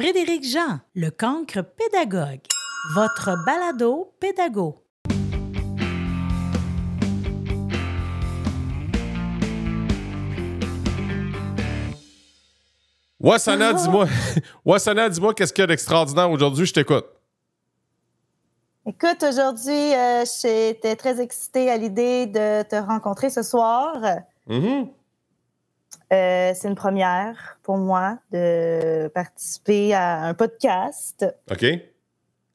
Frédéric Jean, le cancre pédagogue. Votre balado pédago. Wasana, dis-moi. Wasana, dis-moi qu'est-ce qu'il y a d'extraordinaire aujourd'hui, je t'écoute. Écoute, aujourd'hui, j'étais très excitée à l'idée de te rencontrer ce soir. Mm-hmm. C'est une première pour moi de participer à un podcast. OK.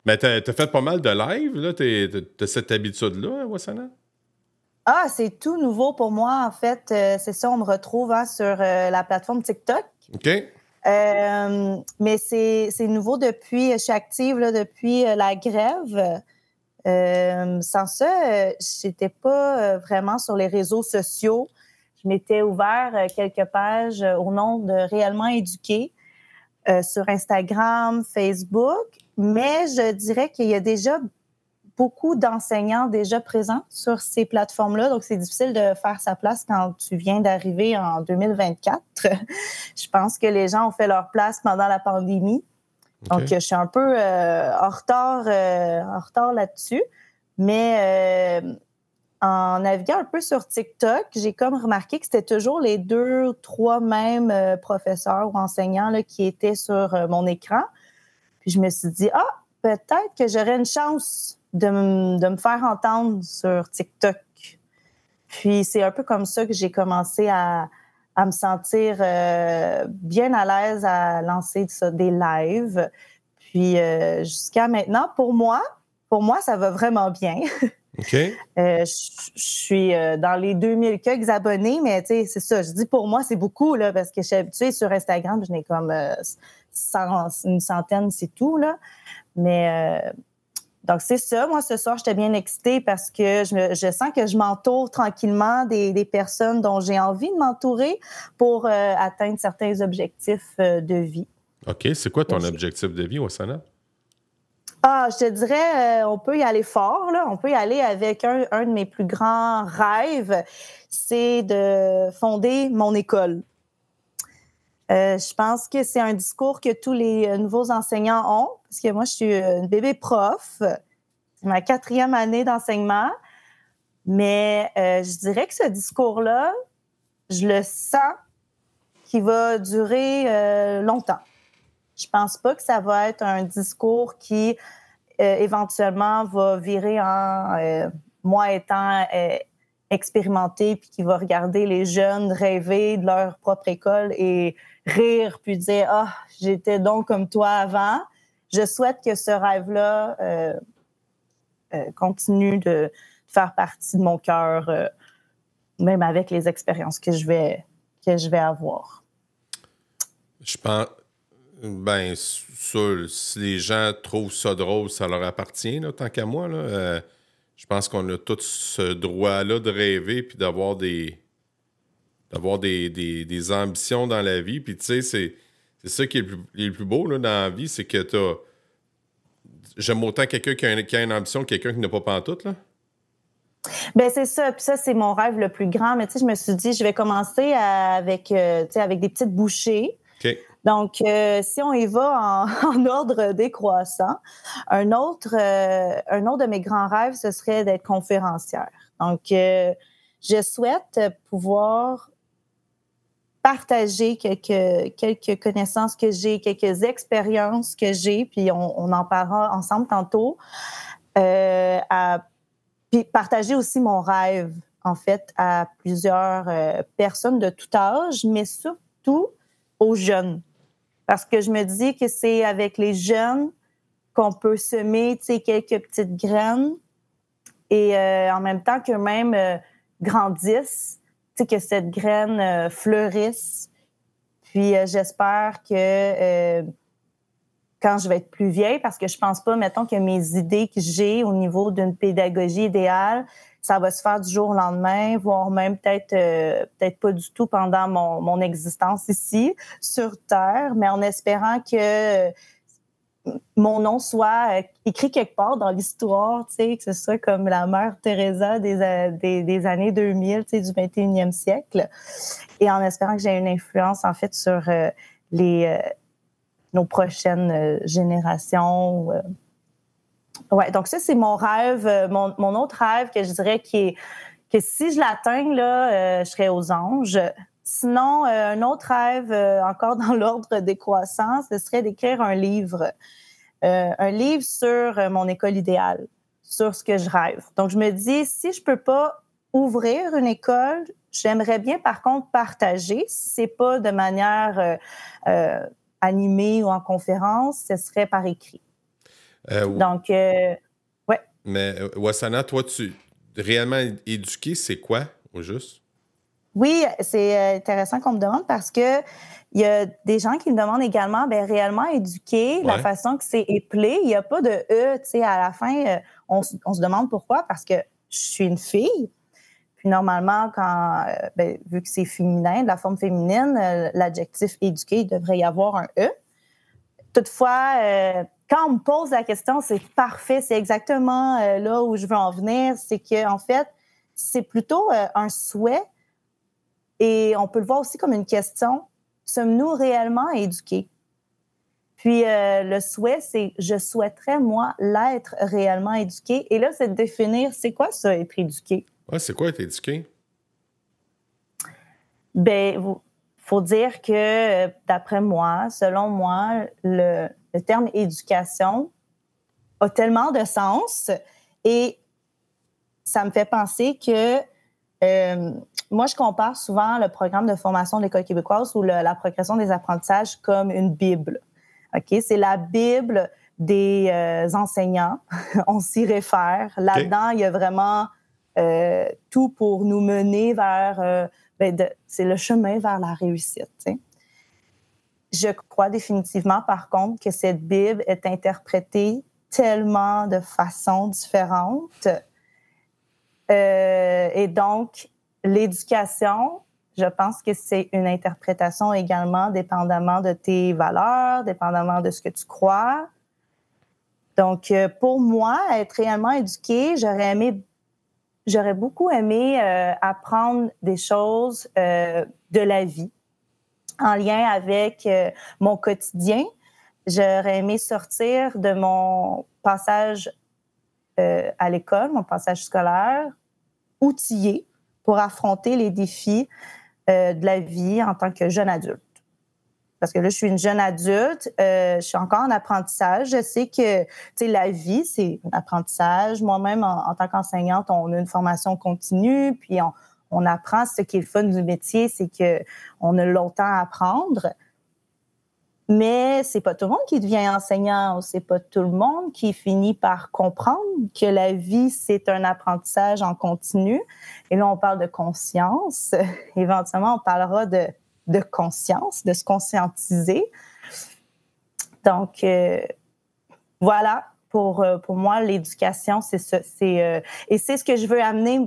Mais t'as fait pas mal de live, là? T'as cette habitude-là, Wasana? Ah, c'est tout nouveau pour moi, en fait. C'est ça, on me retrouve sur la plateforme TikTok. OK. Mais c'est nouveau depuis, je suis active là, depuis la grève. Sans ça, j'étais pas vraiment sur les réseaux sociaux. Je m'étais ouvert quelques pages au nom de Réellement Éduqué sur Instagram, Facebook, mais je dirais qu'il y a déjà beaucoup d'enseignants déjà présents sur ces plateformes-là, donc c'est difficile de faire sa place quand tu viens d'arriver en 2024. Je pense que les gens ont fait leur place pendant la pandémie. Okay. Donc, je suis un peu en retard là-dessus. Mais en naviguant un peu sur TikTok, j'ai comme remarqué que c'était toujours les 2 ou 3 mêmes professeurs ou enseignants là, qui étaient sur mon écran. Puis je me suis dit, peut-être que j'aurais une chance de me faire entendre sur TikTok. Puis c'est un peu comme ça que j'ai commencé à me sentir bien à l'aise à lancer des lives. Puis jusqu'à maintenant, pour moi, ça va vraiment bien. OK. Je suis dans les 2000 quelques abonnés, mais tu sais, c'est ça. Je dis pour moi, c'est beaucoup, là, parce que je suis habituée sur Instagram, je n'ai comme une centaine, c'est tout, là. Mais donc, c'est ça. Moi, ce soir, j'étais bien excitée parce que je sens que je m'entoure tranquillement des personnes dont j'ai envie de m'entourer pour atteindre certains objectifs de vie. OK. C'est quoi ton objectif de vie, Wasana? Je te dirais, on peut y aller fort, là. On peut y aller avec un de mes plus grands rêves, c'est de fonder mon école. Je pense que c'est un discours que tous les nouveaux enseignants ont, parce que moi, je suis une bébé prof. C'est ma 4e année d'enseignement. Mais je dirais que ce discours-là, je le sens qu'il va durer longtemps. Je pense pas que ça va être un discours qui éventuellement va virer en moi étant expérimentée puis qui va regarder les jeunes rêver de leur propre école et rire puis dire j'étais donc comme toi avant. Je souhaite que ce rêve-là continue de faire partie de mon cœur, même avec les expériences que je vais avoir. Je pense. Ben, ça, si les gens trouvent ça drôle, ça leur appartient, là, tant qu'à moi. Là. Je pense qu'on a tous ce droit-là de rêver puis d'avoir des ambitions dans la vie. Puis, tu sais, c'est ça qui est le plus beau là, dans la vie, c'est que j'aime autant quelqu'un qui a une ambition que quelqu'un qui n'a pas pantoute, là. Ben c'est ça. Puis ça, c'est mon rêve le plus grand. Mais tu sais, je me suis dit, je vais commencer avec des petites bouchées. OK. Donc, si on y va en ordre décroissant, un autre de mes grands rêves, ce serait d'être conférencière. Donc, je souhaite pouvoir partager quelques connaissances que j'ai, quelques expériences que j'ai, puis on en parlera ensemble tantôt, puis partager aussi mon rêve, en fait, à plusieurs personnes de tout âge, mais surtout aux jeunes. Parce que je me dis que c'est avec les jeunes qu'on peut semer, tu sais, quelques petites graines et en même temps qu'eux-mêmes grandissent, tu sais, que cette graine fleurisse. Puis j'espère que quand je vais être plus vieille, parce que je pense pas, mettons, que mes idées que j'ai au niveau d'une pédagogie idéale, ça va se faire du jour au lendemain, voire même peut-être pas du tout pendant mon existence ici, sur Terre, mais en espérant que mon nom soit écrit quelque part dans l'histoire, tu sais, que ce soit comme la mère Teresa des années 2000, tu sais, du 21e siècle, et en espérant que j'ai une influence, en fait, sur les nos prochaines générations. Ouais, donc ça, c'est mon rêve. Mon autre rêve que je dirais que si je l'atteins, là, je serais aux anges. Sinon, un autre rêve, encore dans l'ordre décroissant, ce serait d'écrire un livre. Un livre sur mon école idéale, sur ce que je rêve. Donc, je me dis, si je peux pas ouvrir une école, j'aimerais bien, par contre, partager. Si c'est pas de manière animée ou en conférence, ce serait par écrit. Donc, ouais. Mais Wasana, toi, réellement éduqué, c'est quoi, au juste? Oui, c'est intéressant qu'on me demande parce que il y a des gens qui me demandent également, réellement éduquer, la façon que c'est éplé. Il n'y a pas de E, tu sais, à la fin, on se demande pourquoi, parce que je suis une fille. Puis normalement, vu que c'est féminin, de la forme féminine, l'adjectif éduqué, il devrait y avoir un E. Toutefois, quand on me pose la question, c'est parfait, c'est exactement là où je veux en venir. C'est que en fait, c'est plutôt un souhait et on peut le voir aussi comme une question. Sommes-nous réellement éduqués? Puis le souhait, c'est je souhaiterais, moi, l'être réellement éduqué. Et là, c'est de définir, c'est quoi ça, être éduqué? Ouais, c'est quoi être éduqué? Faut dire que, d'après moi, selon moi, le terme éducation a tellement de sens et ça me fait penser que moi, je compare souvent le programme de formation de l'École québécoise ou la progression des apprentissages comme une Bible. OK? C'est la Bible des enseignants. On s'y réfère. Là-dedans, il y a vraiment tout pour nous mener vers... c'est le chemin vers la réussite. T'sais. Je crois définitivement, par contre, que cette Bible est interprétée tellement de façons différentes. Et donc, l'éducation, je pense que c'est une interprétation également dépendamment de tes valeurs, dépendamment de ce que tu crois. Donc, pour moi, être réellement éduquée, j'aurais beaucoup aimé apprendre des choses de la vie en lien avec mon quotidien. J'aurais aimé sortir de mon passage à l'école, mon passage scolaire, outillée pour affronter les défis de la vie en tant que jeune adulte. Parce que là, je suis une jeune adulte, je suis encore en apprentissage. Je sais que, tu sais, la vie, c'est un apprentissage. Moi-même, en tant qu'enseignante, on a une formation continue, puis on apprend. Ce qui est le fun du métier, c'est qu'on a longtemps à apprendre. Mais c'est pas tout le monde qui devient enseignant, c'est pas tout le monde qui finit par comprendre que la vie, c'est un apprentissage en continu. Et là, on parle de conscience. Éventuellement, on parlera de conscience, de se conscientiser. Donc, voilà, pour moi, l'éducation, c'est ça. Et c'est ce que je veux amener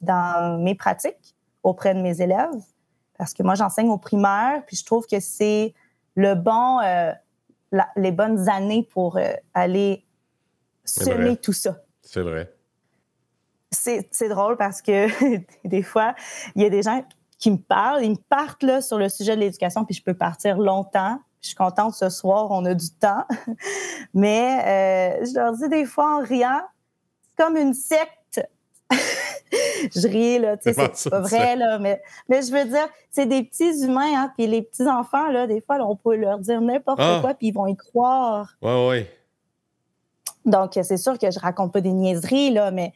dans mes pratiques auprès de mes élèves. Parce que moi, j'enseigne au primaire, puis je trouve que c'est les bonnes années pour aller semer tout ça. C'est vrai. C'est drôle parce que des fois, il y a des gens qui me parlent, ils me partent là, sur le sujet de l'éducation, puis je peux partir longtemps. Je suis contente ce soir, on a du temps. Mais je leur dis des fois en riant, c'est comme une secte. Je ris, là, tu sais, c'est pas vrai, là, mais je veux dire, c'est des petits humains, hein, puis les petits-enfants, là, des fois, là, on peut leur dire n'importe quoi, puis ils vont y croire. Oui. Donc, c'est sûr que je raconte pas des niaiseries, là, mais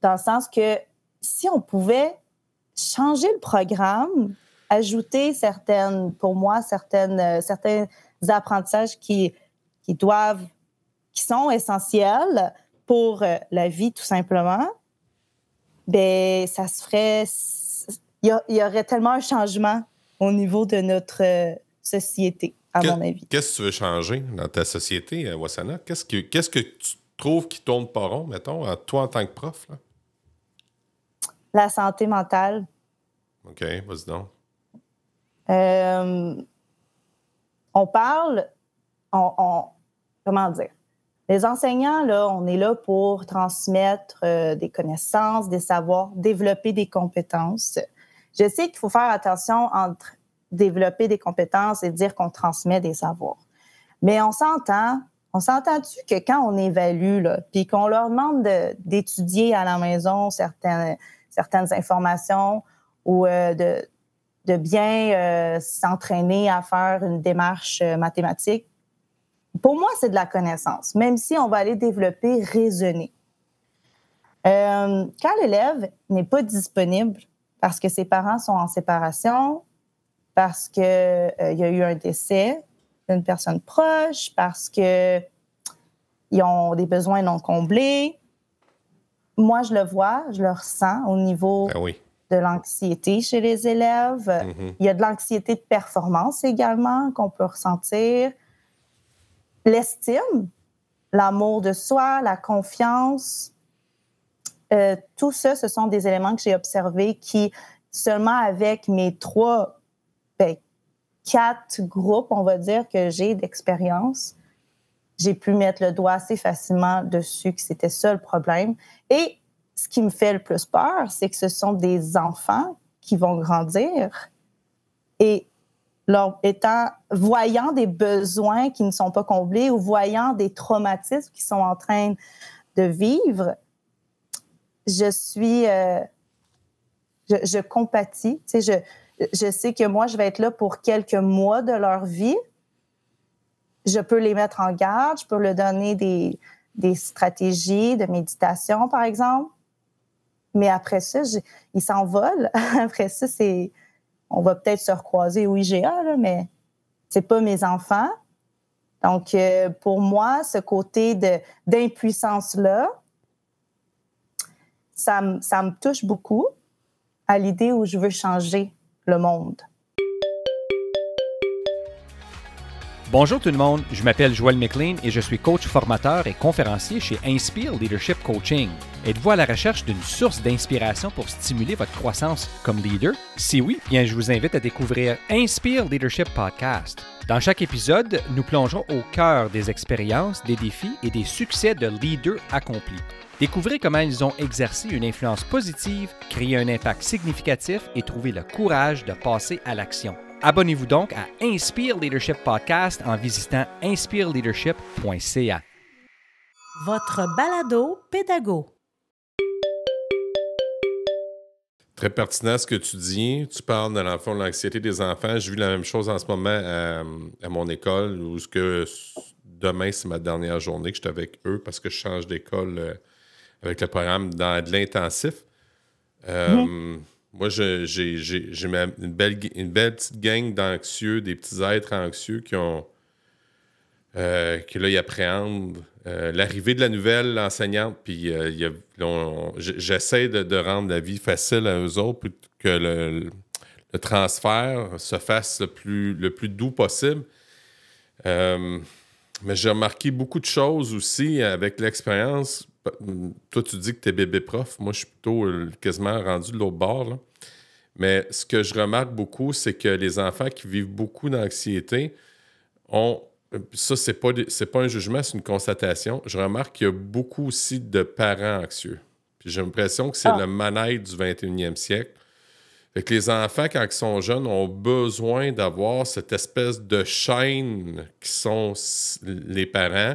dans le sens que si on pouvait changer le programme, ajouter certains apprentissages qui sont essentiels pour la vie, tout simplement, ben ça se ferait... Il y aurait tellement un changement au niveau de notre société, à mon avis. Qu'est-ce que tu veux changer dans ta société, Wasana? Qu'est-ce que tu trouves qui tourne pas rond, mettons, toi en tant que prof? Là? La santé mentale. OK, vas-y donc. On parle... comment dire? Les enseignants, là, on est là pour transmettre des connaissances, des savoirs, développer des compétences. Je sais qu'il faut faire attention entre développer des compétences et dire qu'on transmet des savoirs. Mais on s'entend-tu que quand on évalue, là, puis qu'on leur demande d'étudier à la maison certaines informations ou de bien s'entraîner à faire une démarche mathématique, pour moi, c'est de la connaissance, même si on va aller développer raisonner. Quand l'élève n'est pas disponible parce que ses parents sont en séparation, parce qu'il y a eu un décès d'une personne proche, parce qu'ils ont des besoins non comblés, moi, je le vois, je le ressens au niveau de l'anxiété chez les élèves. Il y a de l'anxiété de performance également qu'on peut ressentir. L'estime, l'amour de soi, la confiance, tout ça, ce sont des éléments que j'ai observés qui, seulement avec mes 4 groupes, on va dire, que j'ai d'expérience, j'ai pu mettre le doigt assez facilement dessus que c'était ça le problème. Et ce qui me fait le plus peur, c'est que ce sont des enfants qui vont grandir et voyant des besoins qui ne sont pas comblés ou voyant des traumatismes qu'ils sont en train de vivre, je compatis. Tu sais, je sais que moi, je vais être là pour quelques mois de leur vie. Je peux les mettre en garde, je peux leur donner des stratégies de méditation, par exemple. Mais après ça, ils s'envolent. Après ça, on va peut-être se recroiser au IGA, là, mais c'est pas mes enfants. Donc, pour moi, ce côté d'impuissance-là, ça me touche beaucoup à l'idée où je veux changer le monde. Bonjour tout le monde, je m'appelle Joël McLean et je suis coach formateur et conférencier chez Inspire Leadership Coaching. Êtes-vous à la recherche d'une source d'inspiration pour stimuler votre croissance comme leader? Si oui, bien je vous invite à découvrir Inspire Leadership Podcast. Dans chaque épisode, nous plongeons au cœur des expériences, des défis et des succès de leaders accomplis. Découvrez comment ils ont exercé une influence positive, créé un impact significatif et trouvé le courage de passer à l'action. Abonnez-vous donc à Inspire Leadership Podcast en visitant inspireleadership.ca. Votre balado pédago. Très pertinent ce que tu dis. Tu parles, dans le fond, de l'anxiété des enfants. Je vis la même chose en ce moment à mon école, où demain, c'est ma dernière journée que je suis avec eux parce que je change d'école avec le programme dans de l'intensif. Moi, j'ai une belle petite gang d'anxieux, des petits êtres anxieux qui là, ils appréhendent l'arrivée de la nouvelle enseignante. Puis j'essaie de rendre la vie facile à eux autres pour que le transfert se fasse le plus doux possible. Mais j'ai remarqué beaucoup de choses aussi avec l'expérience. Toi, tu dis que tu es bébé prof. Moi, je suis plutôt quasiment rendu de l'autre bord, là. Mais ce que je remarque beaucoup, c'est que les enfants qui vivent beaucoup d'anxiété ont... Ça, c'est pas un jugement, c'est une constatation. Je remarque qu'il y a beaucoup aussi de parents anxieux. Puis j'ai l'impression que c'est le mal-être du 21e siècle. Fait que les enfants, quand ils sont jeunes, ont besoin d'avoir cette espèce de chaîne qui sont les parents.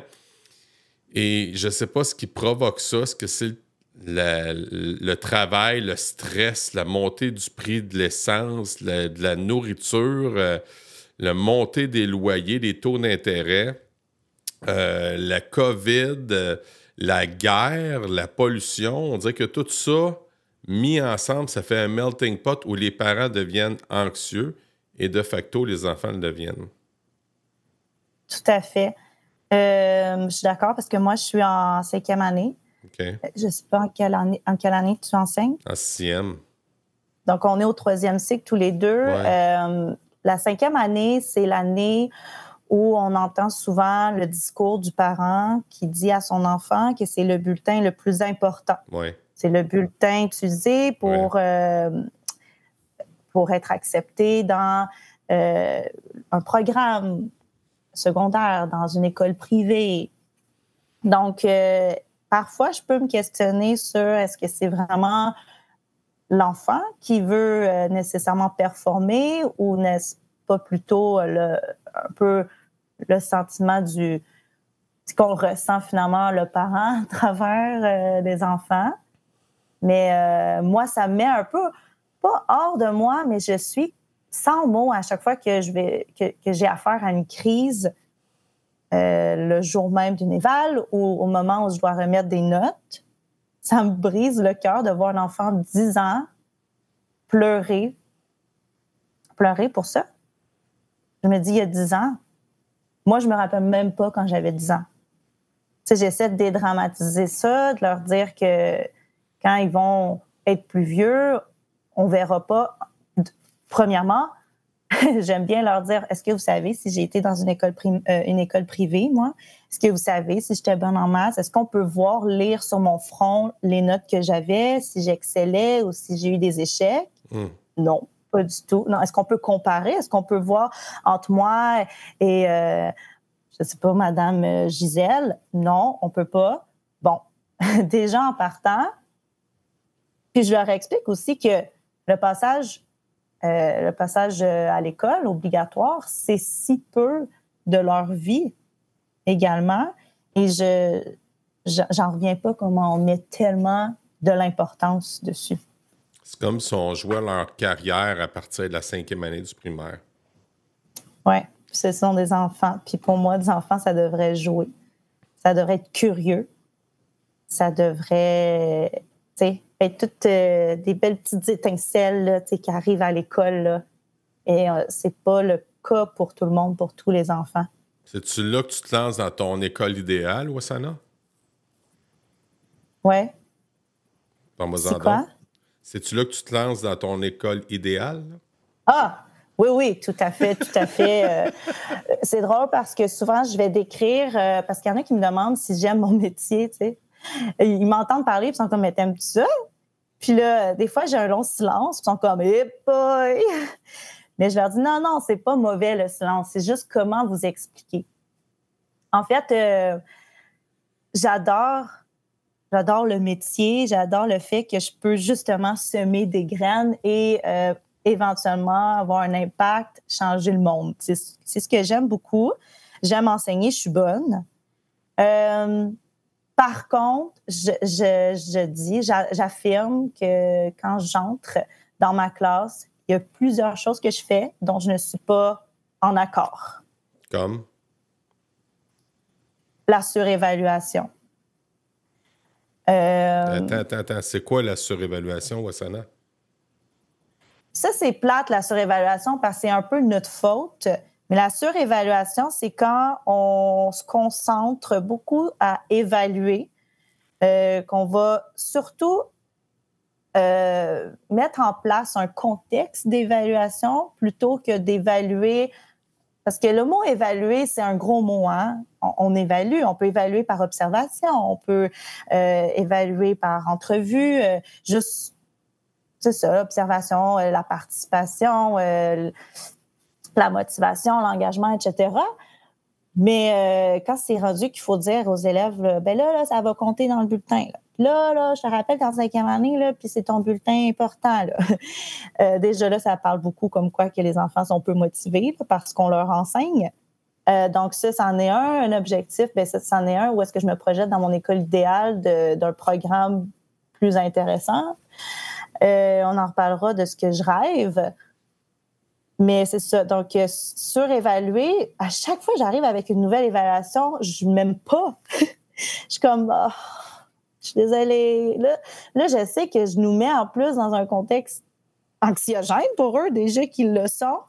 Et je ne sais pas ce qui provoque ça. Est-ce que c'est le travail, le stress, la montée du prix de l'essence, de la nourriture, la montée des loyers, des taux d'intérêt, la COVID, la guerre, la pollution? On dirait que tout ça, mis ensemble, ça fait un melting pot où les parents deviennent anxieux et de facto, les enfants le deviennent. Tout à fait. Je suis d'accord parce que moi, je suis en 5e année. Okay. Je ne sais pas en quelle année tu enseignes. En 6e. Donc, on est au 3e cycle tous les deux. Ouais. La 5e année, c'est l'année où on entend souvent le discours du parent qui dit à son enfant que c'est le bulletin le plus important. Ouais. C'est le bulletin utilisé pour être accepté dans un programme secondaire, dans une école privée. Donc, parfois, je peux me questionner sur est-ce que c'est vraiment l'enfant qui veut nécessairement performer ou n'est-ce pas plutôt un peu le sentiment qu'on ressent finalement le parent à travers des enfants. Mais moi, ça me met un peu, pas hors de moi, mais je suis sans mots à chaque fois que j'ai affaire à une crise, le jour même d'une éval ou au moment où je dois remettre des notes. Ça me brise le cœur de voir un enfant de 10 ans pleurer pour ça. Je me dis, il y a 10 ans, moi, je me rappelle même pas quand j'avais 10 ans. Tu sais, j'essaie de dédramatiser ça, de leur dire que quand ils vont être plus vieux, on verra pas. Premièrement, j'aime bien leur dire, est-ce que vous savez si j'ai été dans une école privée, moi? Est-ce que vous savez si j'étais bonne en maths? Est-ce qu'on peut lire sur mon front les notes que j'avais, si j'excellais ou si j'ai eu des échecs? Non, pas du tout. Non, est-ce qu'on peut comparer? Est-ce qu'on peut voir entre moi et, je sais pas, Madame Gisèle? Non, on peut pas. Bon, déjà en partant. Puis je leur explique aussi que le passage à l'école obligatoire, c'est si peu de leur vie également. Et j'en reviens pas comment on met tellement de l'importance dessus. C'est comme si on jouait leur carrière à partir de la 5e année du primaire. Oui, ce sont des enfants. Puis pour moi, des enfants, ça devrait jouer. Ça devrait être curieux. Ça devrait, tu sais, être toutes des belles petites étincelles là, qui arrivent à l'école. Là. Et c'est pas le cas pour tout le monde, pour tous les enfants. C'est-tu là que tu te lances dans ton école idéale, Wasana? Oui. C'est quoi? C'est-tu là que tu te lances dans ton école idéale? Là? Ah! Oui, tout à fait, tout à fait. C'est drôle parce que souvent, je vais décrire, parce qu'il y en a qui me demandent si j'aime mon métier, tu sais. Ils m'entendent parler, puis ils sont comme, mais t'aimes-tu ça? Puis là, des fois, j'ai un long silence, puis ils sont comme, eh boy! Mais je leur dis, non, c'est pas mauvais le silence, c'est juste comment vous expliquer. En fait, j'adore le métier, j'adore le fait que je peux justement semer des graines et éventuellement avoir un impact, changer le monde. C'est ce que j'aime beaucoup. J'aime enseigner, je suis bonne. Par contre, j'affirme que quand j'entre dans ma classe, il y a plusieurs choses que je fais dont je ne suis pas en accord. Comme? La surévaluation. Attends. C'est quoi la surévaluation, Wasana? Ça, c'est plate, la surévaluation, parce que c'est un peu notre faute. Mais la surévaluation, c'est quand on se concentre beaucoup à évaluer, qu'on va surtout mettre en place un contexte d'évaluation plutôt que d'évaluer. Parce que le mot « évaluer », c'est un gros mot, hein? On évalue, on peut évaluer par observation, on peut évaluer par entrevue, juste, c'est ça, l'observation, la participation, la motivation, l'engagement, etc. Mais quand c'est rendu qu'il faut dire aux élèves, là, ça va compter dans le bulletin. Là, je te rappelle qu'en 5e année, là, puis c'est ton bulletin important. Là. Déjà là, ça parle beaucoup comme quoi que les enfants sont peu motivés là, parce qu'on leur enseigne. Donc ça, c'en est un objectif. Bien, ça, c'en est un où est-ce que je me projette dans mon école idéale d'un programme plus intéressant. On en reparlera de ce que je rêve. Mais c'est ça. Donc, surévaluer, à chaque fois que j'arrive avec une nouvelle évaluation, je ne m'aime pas. Je suis comme, oh, je suis désolée. Là, je sais que je nous mets en plus dans un contexte anxiogène pour eux, déjà qu'ils le sont.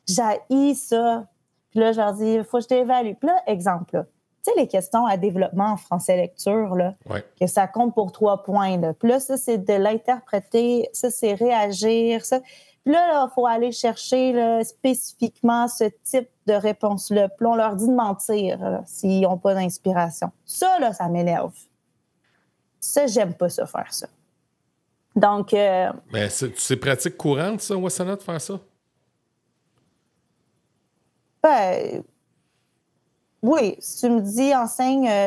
J'haïs ça. Puis là, je leur dis, il faut que je t'évalue. Puis là, exemple, là, tu sais, les questions à développement en français lecture, là, ouais. Que ça compte pour 3 points. Là. Puis là, ça, c'est de l'interpréter, ça, c'est réagir, ça. Puis là, il faut aller chercher là, spécifiquement ce type de réponse-là. Puis là, on leur dit de mentir là, s'ils n'ont pas d'inspiration. Ça, là, ça m'énerve. Ça, j'aime pas ça, faire ça. Donc... Mais c'est pratique courante, ça, Wasana, de faire ça? Ben... Oui, si tu me dis,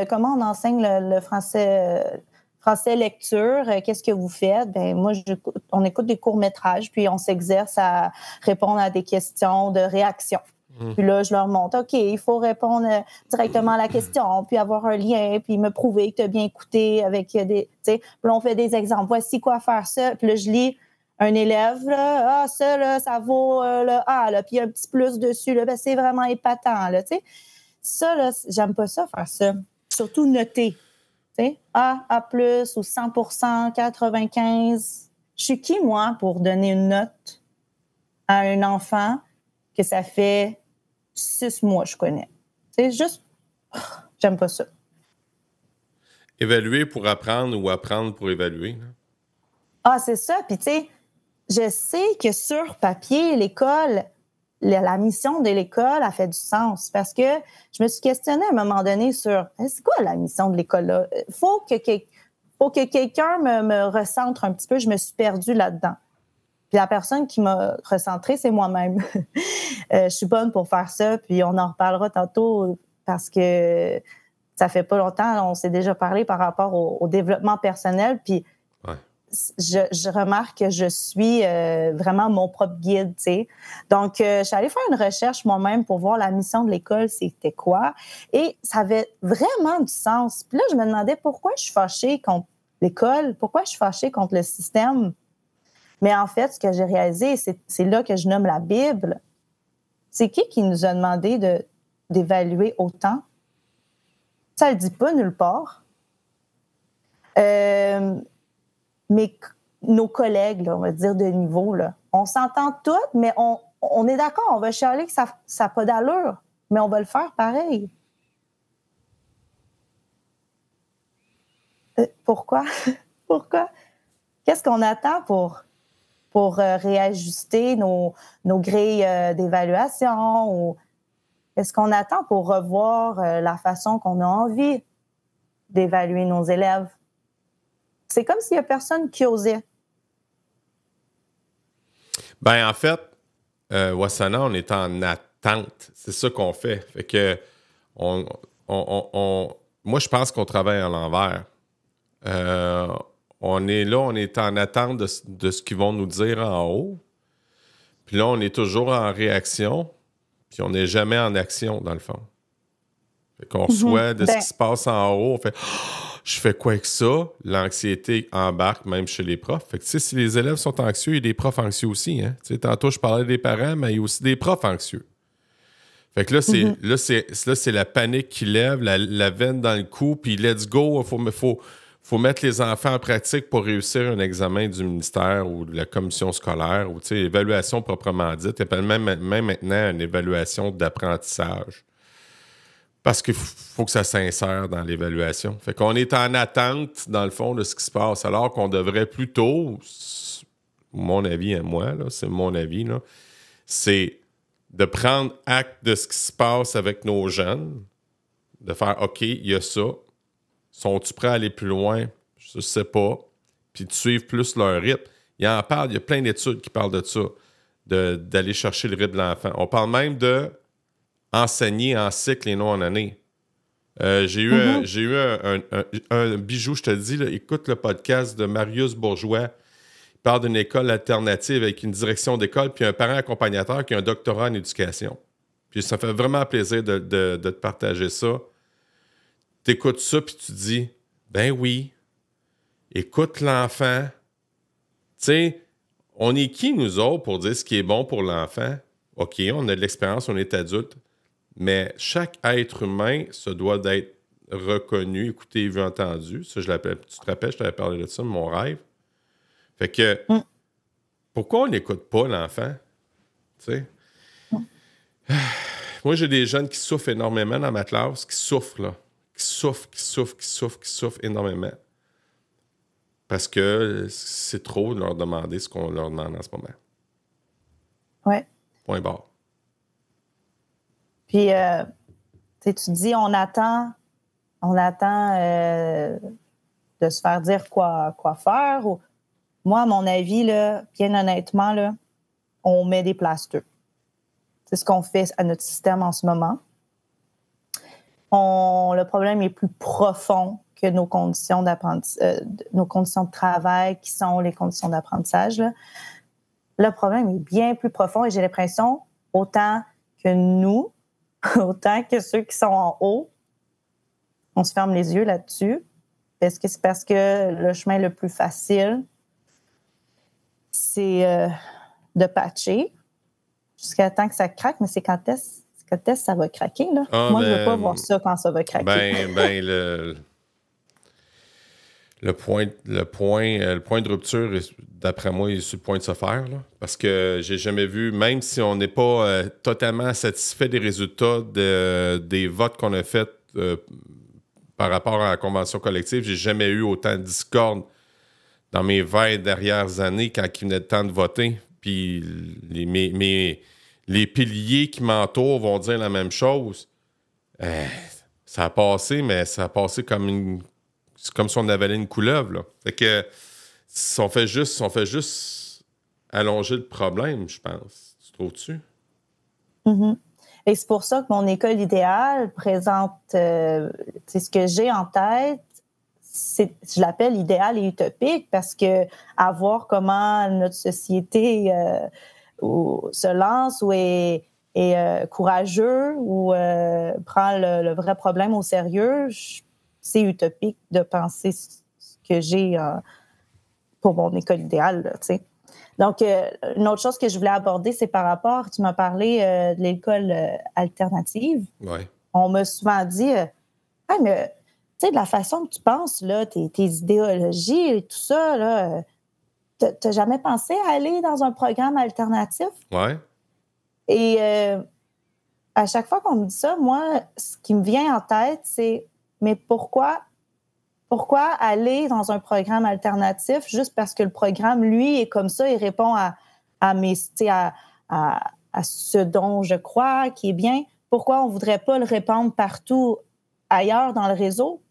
comment on enseigne le français... Français lecture, qu'est-ce que vous faites? Ben moi, on écoute des courts-métrages, puis on s'exerce à répondre à des questions de réaction. Puis là, je leur montre, OK, il faut répondre directement à la question, puis avoir un lien, puis me prouver que tu as bien écouté avec des... Puis là, on fait des exemples. Voici quoi faire ça. Puis là, je lis un élève, là, ça, là, ça vaut le A, là, puis un petit plus dessus, là, ben, c'est vraiment épatant, là, tu sais. Ça, là, j'aime pas ça, faire ça. Surtout noter. A, A+, ou 100%, 95. Je suis qui, moi, pour donner une note à un enfant que ça fait 6 mois que je connais? C'est juste... J'aime pas ça. Évaluer pour apprendre ou apprendre pour évaluer. Là. Ah, c'est ça. Puis, tu sais, je sais que sur papier, l'école, la mission de l'école a fait du sens parce que je me suis questionnée à un moment donné sur c'est quoi la mission de l'école là? Faut que quelqu'un me recentre un petit peu. Je me suis perdue là-dedans. Puis la personne qui m'a recentrée, c'est moi-même. Je suis bonne pour faire ça, puis on en reparlera tantôt parce que ça fait pas longtemps, on s'est déjà parlé par rapport au développement personnel, puis je remarque que je suis vraiment mon propre guide, tu sais. Donc, je suis allée faire une recherche moi-même pour voir la mission de l'école, c'était quoi. Et ça avait vraiment du sens. Puis là, je me demandais pourquoi je suis fâchée contre l'école, pourquoi je suis fâchée contre le système. Mais en fait, ce que j'ai réalisé, c'est là que je nomme la Bible. C'est qui nous a demandé d'évaluer autant? Ça ne le dit pas nulle part. Mais nos collègues, là, on va dire, de niveau, là, on s'entend toutes, mais on est d'accord, on va chialer que ça n'a pas d'allure, mais on va le faire pareil. Pourquoi? Pourquoi? Qu'est-ce qu'on attend pour réajuster nos grilles d'évaluation? Ou est-ce qu'on attend pour revoir la façon qu'on a envie d'évaluer nos élèves? C'est comme s'il n'y a personne qui osait. Ben en fait, Wasana, on est en attente. C'est ça qu'on fait. Fait que moi, je pense qu'on travaille à l'envers. On est là, on est en attente de ce qu'ils vont nous dire en haut. Puis là, on est toujours en réaction, puis on n'est jamais en action, dans le fond. Fait qu'on reçoit de ce qui se passe en haut, on fait je fais quoi avec ça? L'anxiété embarque même chez les profs. Fait que, tu sais, si les élèves sont anxieux, il y a des profs anxieux aussi. Hein? Tu sais, tantôt, je parlais des parents, mais il y a aussi des profs anxieux. Fait que là, c'est la panique qui lève, la veine dans le cou, puis let's go, faut mettre les enfants en pratique pour réussir un examen du ministère ou de la commission scolaire, ou, tu sais, évaluation proprement dite. Il y a même maintenant une évaluation d'apprentissage. Parce qu'il faut que ça s'insère dans l'évaluation. Fait qu'on est en attente, dans le fond, de ce qui se passe, alors qu'on devrait plutôt, mon avis à moi, là, c'est mon avis, là, c'est de prendre acte de ce qui se passe avec nos jeunes, de faire « OK, il y a ça. Sont-ils prêts à aller plus loin? Je ne sais pas. » Puis de suivre plus leur rythme. Il en parle, il y a plein d'études qui parlent de ça, d'aller chercher le rythme de l'enfant. On parle même de enseigner en cycle et non en année. J'ai eu un bijou, je te dis, là, écoute le podcast de Marius Bourgeois. Il parle d'une école alternative avec une direction d'école puis un parent accompagnateur qui a un doctorat en éducation. Puis ça fait vraiment plaisir de te partager ça. Tu écoutes ça puis tu te dis, ben oui, écoute l'enfant. Tu sais, on est qui, nous autres, pour dire ce qui est bon pour l'enfant? OK, on a de l'expérience, on est adulte. Mais chaque être humain se doit d'être reconnu, écouté, vu, entendu. Ça, je l'appelle. Tu te rappelles, je t'avais parlé de ça, mon rêve. Fait que, pourquoi on n'écoute pas l'enfant? Tu sais? Moi, j'ai des jeunes qui souffrent énormément dans ma classe, qui souffrent, là. Qui souffrent énormément. Parce que c'est trop de leur demander ce qu'on leur demande en ce moment. Ouais. Point barre. Puis, tu dis, on attend de se faire dire quoi faire. Ou... Moi, à mon avis, là, bien honnêtement, là, on met des plasters. C'est ce qu'on fait à notre système en ce moment. Le problème est plus profond que nos conditions nos conditions de travail, qui sont les conditions d'apprentissage. Là. Le problème est bien plus profond et j'ai l'impression, autant que nous, autant que ceux qui sont en haut, on se ferme les yeux là-dessus. Est-ce que c'est parce que le chemin le plus facile, c'est de patcher jusqu'à temps que ça craque, mais c'est quand est-ce que ça va craquer, là? Moi, je ne veux pas voir ça quand ça va craquer. Le point de rupture, d'après moi, il est sur le point de se faire, là, parce que j'ai jamais vu, même si on n'est pas totalement satisfait des résultats des votes qu'on a faits par rapport à la convention collective, j'ai jamais eu autant de discorde dans mes 20 dernières années quand il venait le temps de voter. Puis les piliers qui m'entourent vont dire la même chose. Ça a passé, mais ça a passé c'est comme si on avalait une couleuvre, là. Fait que on fait juste allonger le problème, je pense. Tu trouves-tu? Mm-hmm. Et c'est pour ça que mon école idéale présente ce que j'ai en tête. Je l'appelle idéal et utopique parce que à voir comment notre société se lance ou est courageux ou prend le vrai problème au sérieux, c'est utopique de penser ce que j'ai pour mon école idéale, tu sais. Donc, une autre chose que je voulais aborder, c'est par rapport, tu m'as parlé de l'école alternative. Ouais. On m'a souvent dit, mais tu sais, de la façon que tu penses, là, tes idéologies et tout ça, là, t'as jamais pensé à aller dans un programme alternatif? Ouais. Et à chaque fois qu'on me dit ça, moi, ce qui me vient en tête, c'est, mais pourquoi aller dans un programme alternatif juste parce que le programme, lui, est comme ça, il répond à ce dont je crois qui est bien? Pourquoi on ne voudrait pas le répandre partout ailleurs dans le réseau?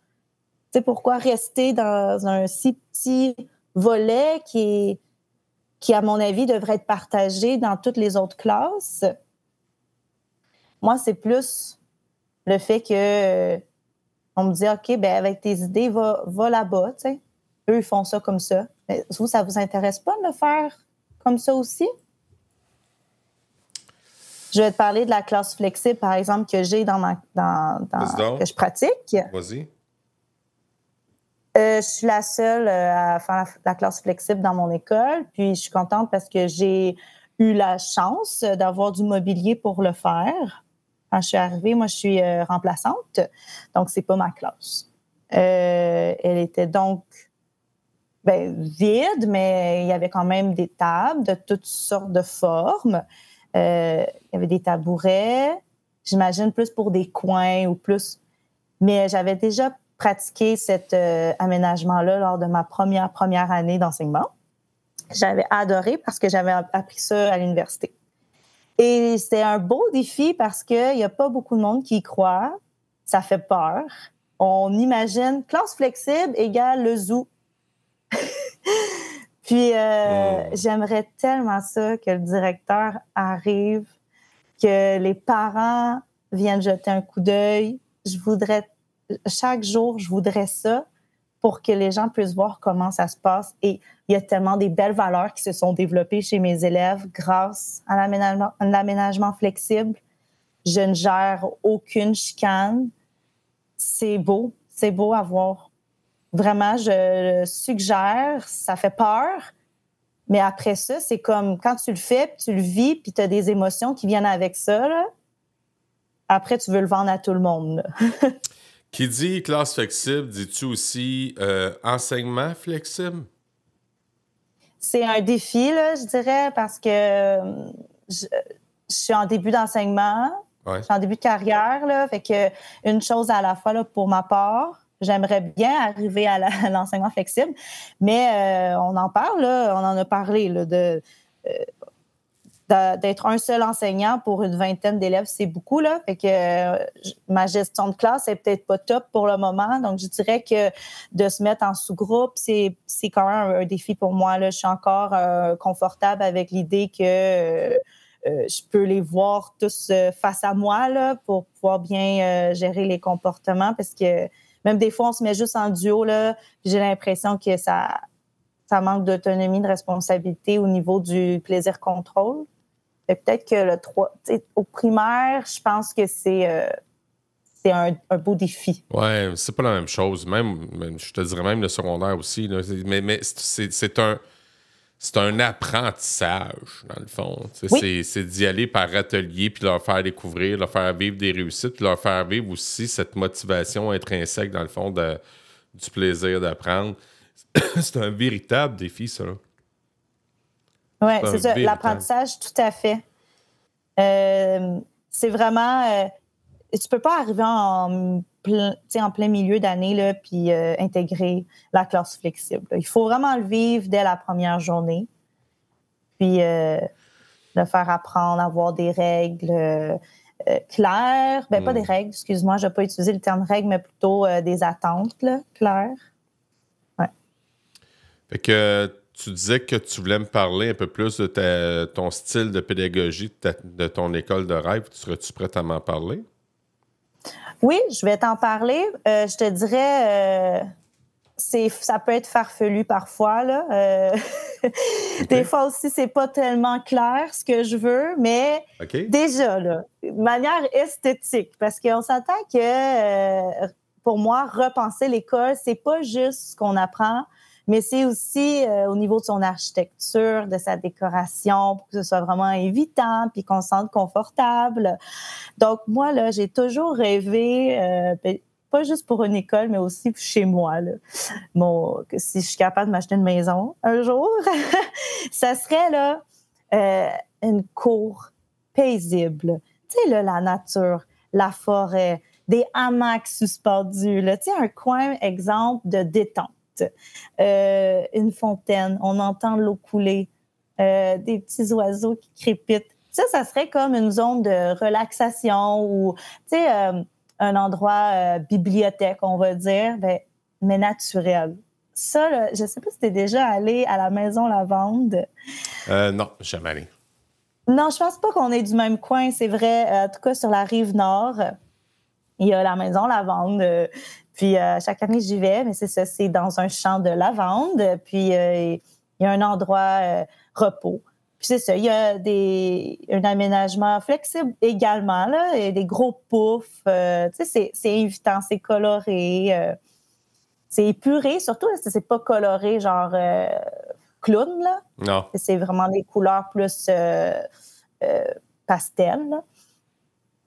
Tu sais, pourquoi rester dans un si petit volet qui, à mon avis, devrait être partagé dans toutes les autres classes? Moi, c'est plus le fait que on me dit, OK, ben avec tes idées, va là-bas, tu sais. Eux, ils font ça comme ça. Mais vous, ça vous intéresse pas de le faire comme ça aussi? Je vais te parler de la classe flexible, par exemple, que j'ai que je pratique. Vas-y. Je suis la seule à faire la classe flexible dans mon école, puis je suis contente parce que j'ai eu la chance d'avoir du mobilier pour le faire. Quand je suis arrivée, moi, je suis remplaçante, donc c'est pas ma classe. Elle était donc vide, mais il y avait quand même des tables de toutes sortes de formes. Il y avait des tabourets, j'imagine plus pour des coins ou plus... Mais j'avais déjà pratiqué cet aménagement-là lors de ma première année d'enseignement. J'avais adoré parce que j'avais appris ça à l'université. Et c'était un beau défi parce qu'il n'y a pas beaucoup de monde qui y croit. Ça fait peur. On imagine classe flexible égale le zoo. Puis, j'aimerais tellement ça que le directeur arrive, que les parents viennent jeter un coup d'œil. Chaque jour, je voudrais ça pour que les gens puissent voir comment ça se passe. Et il y a tellement des belles valeurs qui se sont développées chez mes élèves grâce à l'aménagement flexible. Je ne gère aucune chicane. C'est beau à voir. Vraiment, je le suggère, ça fait peur, mais après ça, c'est comme quand tu le fais, puis tu le vis, puis tu as des émotions qui viennent avec ça, là. Après, tu veux le vendre à tout le monde, là. Qui dit classe flexible, dis-tu aussi enseignement flexible? C'est un défi, là, je dirais, parce que je suis en début d'enseignement, Ouais. je suis en début de carrière, là, fait que une chose à la fois, là, pour ma part. J'aimerais bien arriver à l'enseignement flexible, mais on en parle, là, on en a parlé, là, d'être un seul enseignant pour une vingtaine d'élèves, c'est beaucoup, là. Fait que ma gestion de classe est peut-être pas top pour le moment, donc je dirais que de se mettre en sous-groupe, c'est quand même un défi pour moi, là. Je suis encore confortable avec l'idée que je peux les voir tous face à moi, là, pour pouvoir bien gérer les comportements, parce que même des fois, on se met juste en duo, là, puis j'ai l'impression que ça manque d'autonomie, de responsabilité au niveau du plaisir-contrôle. Peut-être que au primaire, je pense que c'est un beau défi. Ouais, c'est pas la même chose. Même je te dirais même le secondaire aussi. Là. Mais c'est un apprentissage, dans le fond. Oui. C'est d'y aller par atelier, puis leur faire découvrir, leur faire vivre des réussites, puis leur faire vivre aussi cette motivation intrinsèque, dans le fond, du plaisir d'apprendre. C'est un véritable défi, ça. Oui, c'est ça. L'apprentissage, tout à fait. C'est vraiment... tu peux pas arriver en plein milieu d'année là, puis intégrer la classe flexible. Là. Il faut vraiment le vivre dès la première journée. Puis le faire apprendre à avoir des règles claires. Pas des règles, excuse-moi, je n'ai pas utilisé le terme règles, mais plutôt des attentes là, claires. Ouais. Fait que tu disais que tu voulais me parler un peu plus de ton style de pédagogie de ton école de rêve. Serais-tu prête à m'en parler? Oui, je vais t'en parler. Je te dirais, ça peut être farfelu parfois. Là. Okay. Des fois aussi, c'est pas tellement clair ce que je veux, mais déjà, là, de manière esthétique, parce qu'on s'attend que, pour moi, repenser l'école, c'est pas juste ce qu'on apprend, mais c'est aussi au niveau de son architecture, de sa décoration, pour que ce soit vraiment évitant, puis qu'on se sente confortable. Donc, moi, là, j'ai toujours rêvé, pas juste pour une école, mais aussi chez moi, là. Si je suis capable de m'acheter une maison un jour, ça serait là une cour paisible. Tu sais, là, la nature, la forêt, des hamacs suspendus, là. Tu sais, un coin, exemple, de détente. Une fontaine, on entend l'eau couler, des petits oiseaux qui crépitent. Ça serait comme une zone de relaxation ou, tu sais, un endroit bibliothèque, on va dire, mais naturel. Ça, là, je ne sais pas si tu es déjà allé à la Maison Lavande. Non, jamais allé. Non, je pense pas qu'on est du même coin, c'est vrai. En tout cas, sur la rive nord, il y a la Maison Lavande. Puis chaque année, j'y vais, mais c'est ça, c'est dans un champ de lavande. Puis il y a un endroit repos. Puis c'est ça, il y a un aménagement flexible également, là, et des gros poufs. Tu sais, c'est invitant, c'est coloré. C'est épuré, surtout, c'est pas coloré genre clown, là. Non. C'est vraiment des couleurs plus pastel, là.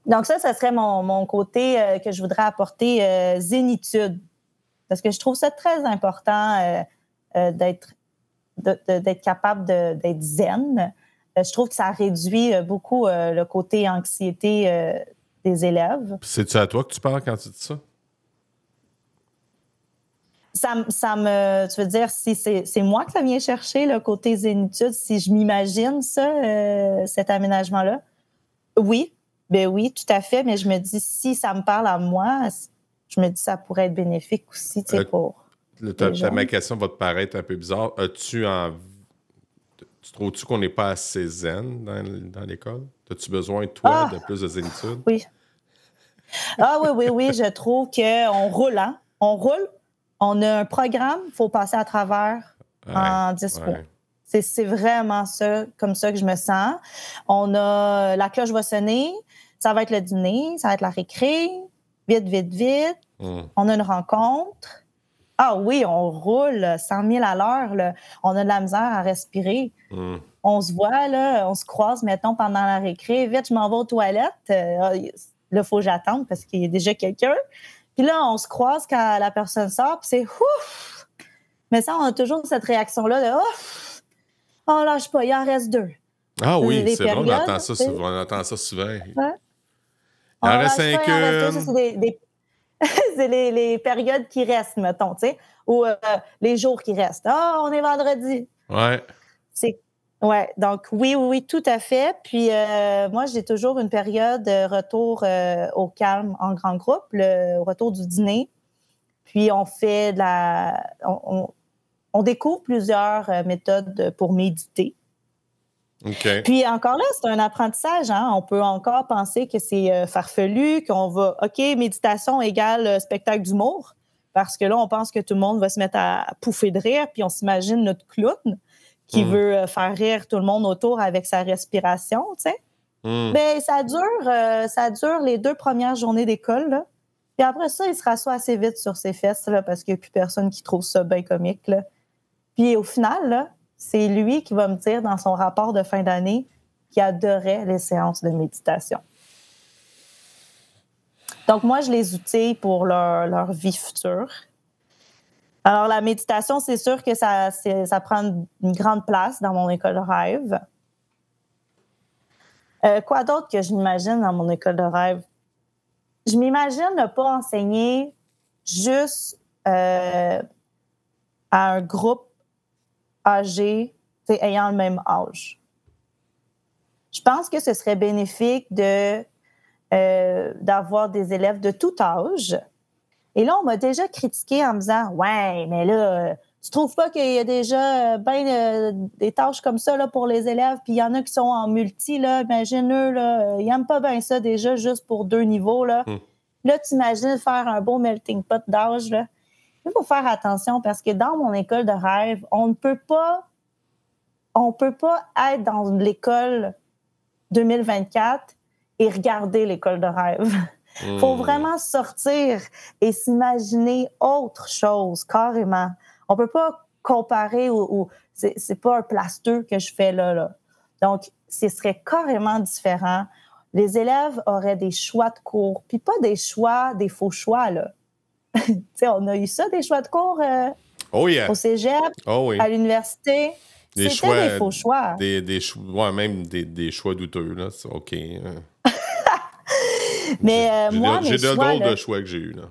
Donc ça serait mon côté que je voudrais apporter zénitude. Parce que je trouve ça très important d'être capable d'être zen. Je trouve que ça réduit beaucoup le côté anxiété des élèves. C'est-tu à toi que tu parles quand tu dis ça? Tu veux dire, si c'est moi que ça vient chercher, le côté zénitude, si je m'imagine ça, cet aménagement-là? Oui. Ben oui, tout à fait, mais je me dis, si ça me parle à moi, je me dis ça pourrait être bénéfique aussi, tu sais, pour ma question va te paraître un peu bizarre. Tu trouves-tu qu'on n'est pas assez zen dans l'école? As-tu besoin, toi, de plus de zénitude? Oui. Oui, je trouve qu'on roule, hein? On roule, on a un programme, il faut passer à travers en 10 mois. C'est vraiment ça, comme ça que je me sens. La cloche va sonner, ça va être le dîner, ça va être la récré, vite. On a une rencontre. Ah oui, on roule 100 000 à l'heure, là. On a de la misère à respirer. On se voit, là, on se croise, mettons, pendant la récré. Vite, je m'en vais aux toilettes. Là, il faut que j'attende parce qu'il y a déjà quelqu'un. Puis là, on se croise quand la personne sort, puis c'est ouf! Mais ça, on a toujours cette réaction-là de ouf! On lâche pas, il en reste 2. Ah oui, c'est vrai, on entend ça souvent. Ouais. Il en reste 5 c'est les périodes qui restent, mettons, tu sais, ou les jours qui restent. Ah, on est vendredi. Ouais. Ouais, donc oui, tout à fait. Puis moi, j'ai toujours une période de retour au calme en grand groupe, le retour du dîner. Puis on fait on découvre plusieurs méthodes pour méditer. Okay. Puis encore là, c'est un apprentissage. Hein? On peut encore penser que c'est farfelu, qu'on va, OK, méditation égale spectacle d'humour, parce que là, on pense que tout le monde va se mettre à pouffer de rire, puis on s'imagine notre clown. qui veut faire rire tout le monde autour avec sa respiration, tu sais. Ben, ça dure les 2 premières journées d'école, là. Puis après ça, il se rassoit assez vite sur ses fesses, là, parce qu'il n'y a plus personne qui trouve ça bien comique, là. Puis au final, là, c'est lui qui va me dire dans son rapport de fin d'année qu'il adorait les séances de méditation. Donc moi, je les outille pour leur vie future. Alors la méditation, c'est sûr que ça prend une grande place dans mon école de rêve. Quoi d'autre que je m'imagine dans mon école de rêve? Je m'imagine ne pas enseigner juste à un groupe âgé ayant le même âge. Je pense que ce serait bénéfique d'avoir des élèves de tout âge. Et là, on m'a déjà critiqué en me disant « Ouais, mais là, tu trouves pas qu'il y a déjà des tâches comme ça là, pour les élèves, puis il y en a qui sont en multi, là, imagine-eux, là, ils n'aiment pas bien ça déjà juste pour 2 niveaux. Là, là tu imagines faire un beau melting pot d'âge. Là. Il faut faire attention parce que dans mon école de rêve, on ne peut pas être dans l'école 2024 et regarder l'école de rêve. Il faut vraiment sortir et s'imaginer autre chose, carrément. On peut pas comparer c'est pas un plasteux que je fais là. Donc, ce serait carrément différent. Les élèves auraient des choix de cours, puis pas des faux choix, là. Tu sais, on a eu ça, des choix de cours au cégep, à l'université. C'était des faux choix. Même des choix douteux, là. C'est OK. Mais j'ai de drôles de choix que j'ai eus, là.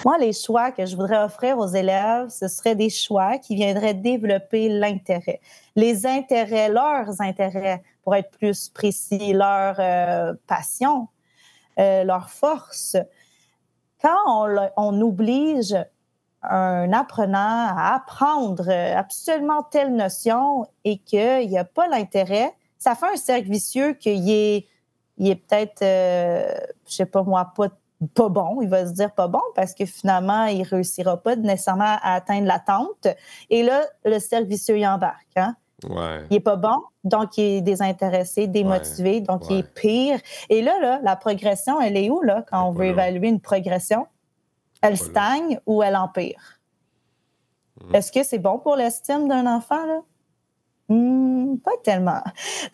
Moi, les choix que je voudrais offrir aux élèves, ce seraient des choix qui viendraient développer l'intérêt. Leurs intérêts, pour être plus précis, leur passion, leur force. Quand on oblige un apprenant à apprendre absolument telle notion et qu'il n'y a pas l'intérêt, ça fait un cercle vicieux qu'il est peut-être, je sais pas moi, pas bon. Il va se dire pas bon parce que finalement, il réussira pas nécessairement à atteindre l'attente. Et là, le cercle vicieux, il embarque. Hein? Ouais. Il est pas bon, donc il est désintéressé, démotivé, donc il est pire. Et là, la progression, elle est où, là, quand on veut évaluer une progression? Elle stagne ou elle empire? Est-ce que c'est bon pour l'estime d'un enfant, là? Pas tellement.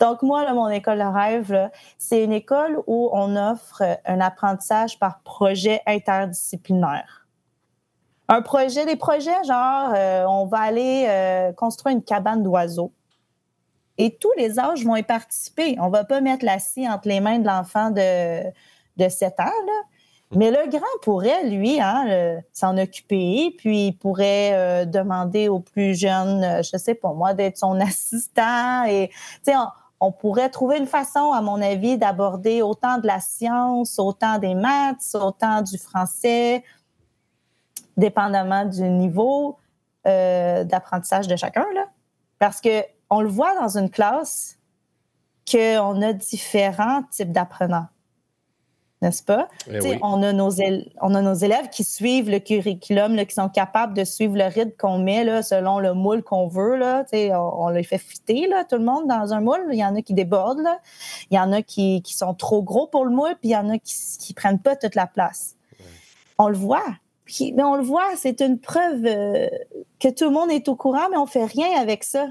Donc, moi, là, mon école de rêve, là, c'est une école où on offre un apprentissage par projet interdisciplinaire. Des projets genre, on va aller construire une cabane d'oiseaux. Et tous les âges vont y participer. On ne va pas mettre la scie entre les mains de l'enfant de 7 ans, là. Mais le grand pourrait, lui, s'en occuper, puis il pourrait demander aux plus jeunes, je sais pas moi, d'être son assistant. Et on pourrait trouver une façon, à mon avis, d'aborder autant de la science, autant des maths, autant du français, dépendamment du niveau d'apprentissage de chacun, là. Parce qu'on le voit dans une classe qu'on a différents types d'apprenants. N'est-ce pas? Oui. On a nos élèves qui suivent le curriculum, là, qui sont capables de suivre le rythme qu'on met là, selon le moule qu'on veut. Là. On les fait fitter, là, tout le monde, dans un moule. Il y en a qui débordent. Là. Il y en a qui sont trop gros pour le moule, puis il y en a qui ne prennent pas toute la place. Ouais. On le voit. Mais on le voit, c'est une preuve que tout le monde est au courant, mais on ne fait rien avec ça.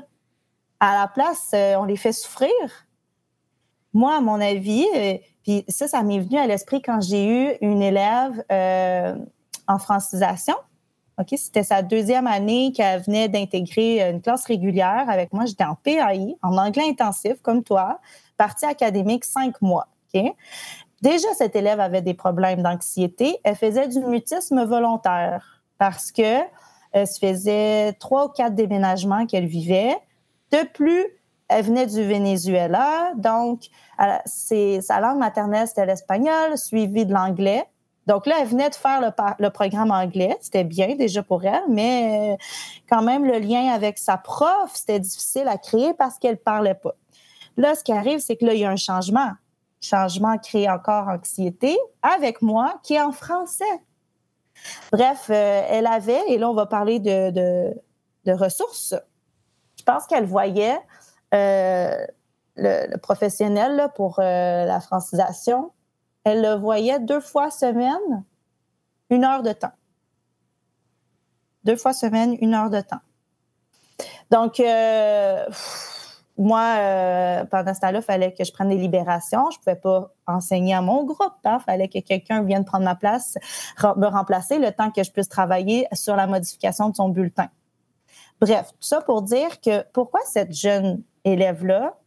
À la place, on les fait souffrir. Moi, à mon avis... Puis ça m'est venu à l'esprit quand j'ai eu une élève en francisation. OK, c'était sa 2e année qu'elle venait d'intégrer une classe régulière avec moi. J'étais en PAI, en anglais intensif, comme toi, partie académique 5 mois. OK? Déjà, cette élève avait des problèmes d'anxiété. Elle faisait du mutisme volontaire parce que se faisait 3 ou 4 déménagements qu'elle vivait. De plus, elle venait du Venezuela, donc sa langue maternelle, c'était l'espagnol, suivi de l'anglais. Donc là, elle venait de faire le programme anglais. C'était bien déjà pour elle, mais quand même, le lien avec sa prof, c'était difficile à créer parce qu'elle ne parlait pas. Là, ce qui arrive, c'est que là, il y a un changement. Changement crée encore anxiété avec moi, qui est en français. Bref, elle avait, et là, on va parler de ressources. pense qu'elle voyait le professionnel là, pour la francisation. Elle le voyait 2 fois semaine, 1 heure de temps. 2 fois semaine, 1 heure de temps. Donc, moi, pendant ce temps-là, il fallait que je prenne des libérations. Je ne pouvais pas enseigner à mon groupe. Il fallait que quelqu'un vienne prendre ma place, me remplacer le temps que je puisse travailler sur la modification de son bulletin. Bref, tout ça pour dire que pourquoi cette jeune élève-là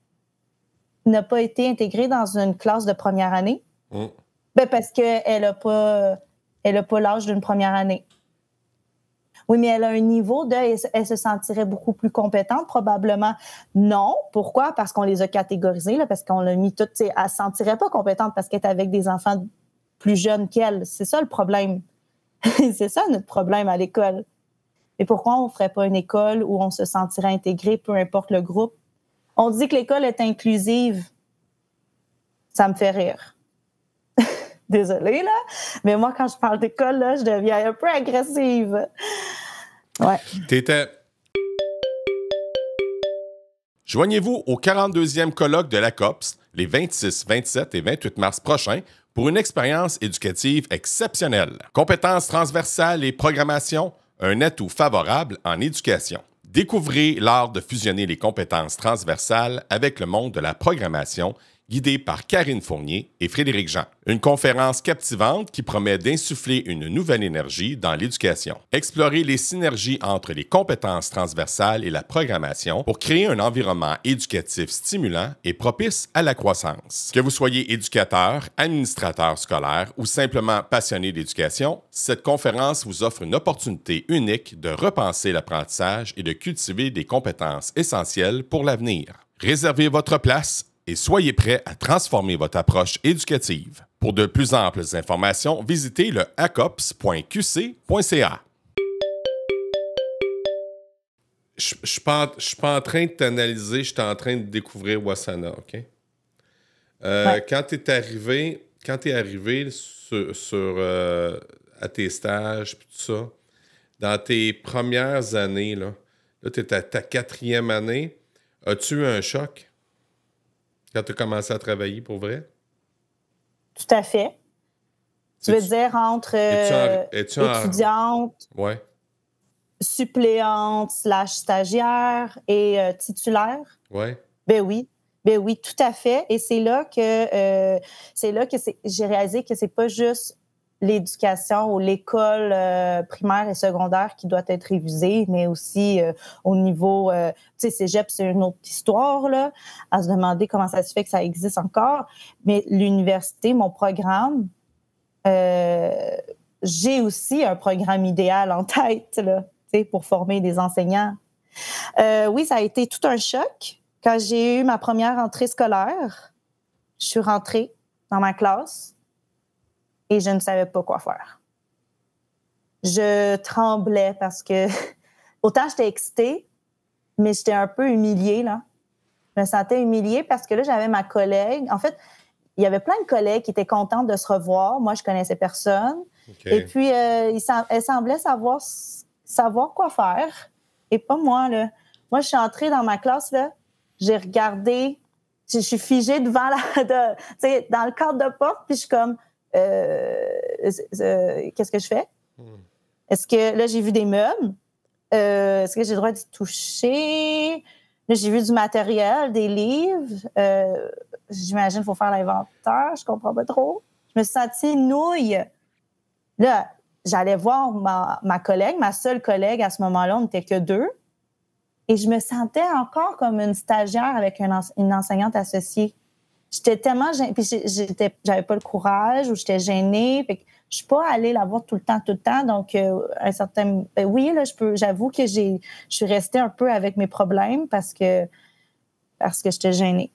n'a pas été intégrée dans une classe de première année? Ben parce qu'elle n'a pas l'âge d'une première année. Oui, mais elle a un niveau elle se sentirait beaucoup plus compétente, probablement. Non. Pourquoi? Parce qu'on les a catégorisés, là, parce qu'on l'a mis toutes. Elle ne se sentirait pas compétente parce qu'elle est avec des enfants plus jeunes qu'elle. C'est ça le problème. C'est ça notre problème à l'école. Et pourquoi on ne ferait pas une école où on se sentirait intégré, peu importe le groupe? On dit que l'école est inclusive. Ça me fait rire. Désolée, là. Mais moi, quand je parle d'école, là, je deviens un peu agressive. Ouais. Joignez-vous au 42e colloque de la COPS les 26, 27 et 28 mars prochains pour une expérience éducative exceptionnelle. Compétences transversales et programmation, un atout favorable en éducation. Découvrez l'art de fusionner les compétences transversales avec le monde de la programmation, guidé par Karine Fournier et Frédéric Jean. Une conférence captivante qui promet d'insuffler une nouvelle énergie dans l'éducation. Explorez les synergies entre les compétences transversales et la programmation pour créer un environnement éducatif stimulant et propice à la croissance. Que vous soyez éducateur, administrateur scolaire ou simplement passionné d'éducation, cette conférence vous offre une opportunité unique de repenser l'apprentissage et de cultiver des compétences essentielles pour l'avenir. Réservez votre place et soyez prêts à transformer votre approche éducative. Pour de plus amples informations, visitez le acops.qc.ca. Je ne suis pas en train de t'analyser, je suis en train de découvrir Wasana, OK? Ouais. Quand tu es arrivé à tes stages et tout ça, dans tes premières années, là tu es à ta 4e année, as-tu eu un choc? Quand tu as commencé à travailler pour vrai? Tout à fait. Tu veux dire entre étudiante, ouais. suppléante / stagiaire et titulaire? Oui. Ben oui, tout à fait. Et c'est là que j'ai réalisé que c'est pas juste l'éducation ou l'école primaire et secondaire qui doit être révisée, mais aussi au niveau, tu sais, cégep, c'est une autre histoire, là, à se demander comment ça se fait que ça existe encore. Mais l'université, mon programme, j'ai aussi un programme idéal en tête, là, tu sais, pour former des enseignants. Oui, ça a été tout un choc. Quand j'ai eu ma première rentrée scolaire, je suis rentrée dans ma classe et je ne savais pas quoi faire. Je tremblais parce que autant j'étais excitée, mais j'étais un peu humiliée, là. Je me sentais humiliée parce que là, j'avais ma collègue. En fait, il y avait plein de collègues qui étaient contentes de se revoir. Moi, je connaissais personne. Okay. Et puis, elle semblait savoir quoi faire. Et pas moi, là. Moi, je suis entrée dans ma classe, là. J'ai regardé. Je suis figée devant dans le cadre de porte, puis je suis comme... qu'est-ce que je fais? Est-ce que là, j'ai vu des meubles? Est-ce que j'ai le droit d'y toucher? Là, j'ai vu du matériel, des livres. J'imagine qu'il faut faire l'inventaire. Je comprends pas trop. Je me suis sentie nouille. Là, j'allais voir ma collègue, ma seule collègue à ce moment-là, on n'était que 2. Et je me sentais encore comme une stagiaire avec une enseignante associée. J'étais tellement gênée, puis j'avais pas le courage ou j'étais gênée. Fait que je suis pas allée la voir tout le temps. Donc, oui, là, j'avoue que je suis restée un peu avec mes problèmes parce que j'étais gênée.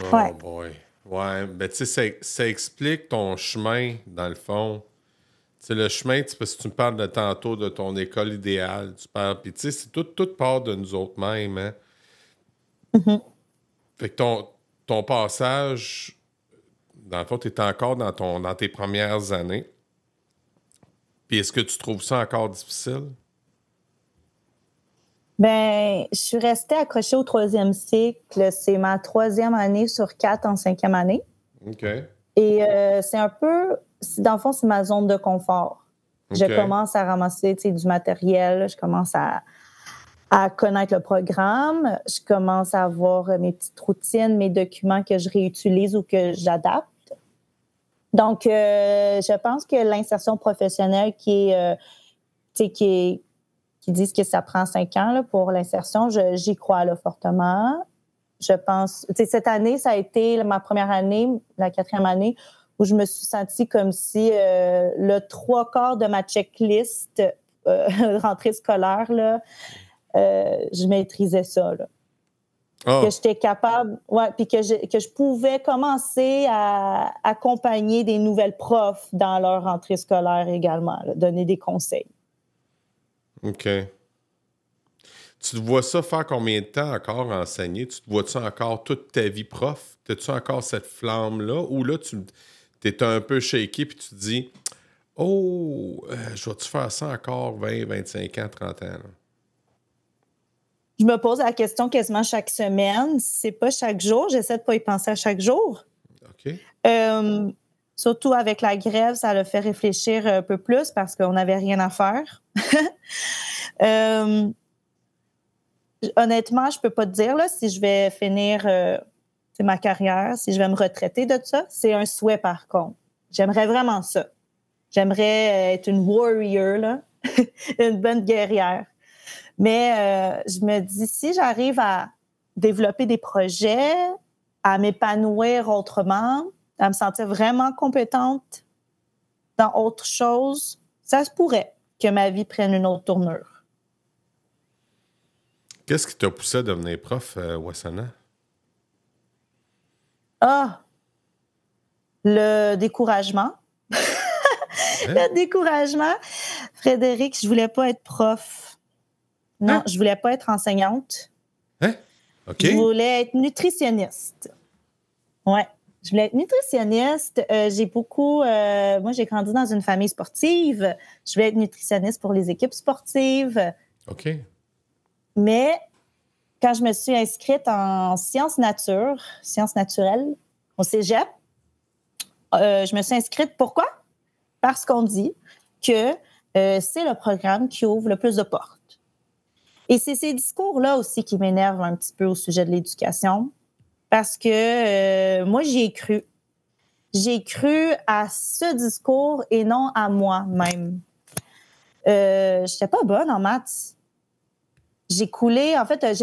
Oh ouais. Boy. Ouais, ben tu sais, ça explique ton chemin, dans le fond. Tu sais, le chemin, parce que tu me parles de tantôt de ton école idéale, puis tu sais, c'est tout part de nous autres mêmes, hein? Mm-hmm. Fait que ton passage, dans le fond, tu es encore dans tes premières années. Puis est-ce que tu trouves ça encore difficile? Ben, je suis restée accrochée au 3e cycle. C'est ma 3e année sur 4 en 5e année. OK. Et c'est un peu, dans le fond, c'est ma zone de confort. Je commence à ramasser du matériel, je commence à connaître le programme, je commence à avoir mes petites routines, mes documents que je réutilise ou que j'adapte. Donc, je pense que l'insertion professionnelle qui disent que ça prend 5 ans là, pour l'insertion, j'y crois là, fortement. Je pense, cette année, ça a été ma première année, la 4e année, où je me suis sentie comme si le 3/4 de ma checklist rentrée scolaire, là, je maîtrisais ça. Là. Oh. Que j'étais capable, puis que je pouvais commencer à accompagner des nouvelles profs dans leur rentrée scolaire également, là, donner des conseils. OK. Tu te vois ça faire combien de temps encore enseigner? Tu te vois-tu encore toute ta vie prof? As-tu encore cette flamme-là? Ou là, tu es un peu shaky puis tu te dis « Oh, je vais-tu faire ça encore 20, 25 ans, 30 ans? » là? Je me pose la question quasiment chaque semaine. Si c'est pas chaque jour, j'essaie de pas y penser à chaque jour. OK. Surtout avec la grève, ça l'a fait réfléchir un peu plus parce qu'on n'avait rien à faire. Honnêtement, je peux pas te dire là, si je vais finir ma carrière, si je vais me retraiter de ça. C'est un souhait, par contre. J'aimerais vraiment ça. J'aimerais être une warrior, là, une bonne guerrière. Mais je me dis, si j'arrive à développer des projets, à m'épanouir autrement, à me sentir vraiment compétente dans autre chose, ça se pourrait que ma vie prenne une autre tournure. Qu'est-ce qui t'a poussé à devenir prof, Wasana? Le découragement. Hein? Le découragement. Frédéric, je voulais pas être prof. Non, Hein? Je voulais pas être enseignante. Hein? OK. Je voulais être nutritionniste. Ouais. Je voulais être nutritionniste. Moi, j'ai grandi dans une famille sportive. Je voulais être nutritionniste pour les équipes sportives. OK. Mais quand je me suis inscrite en sciences naturelles, au cégep, je me suis inscrite. Pourquoi? Parce qu'on dit que c'est le programme qui ouvre le plus de portes. Et c'est ces discours-là aussi qui m'énervent un petit peu au sujet de l'éducation. Parce que moi, j'y ai cru. J'ai cru à ce discours et non à moi-même. Je n'étais pas bonne en maths. J'ai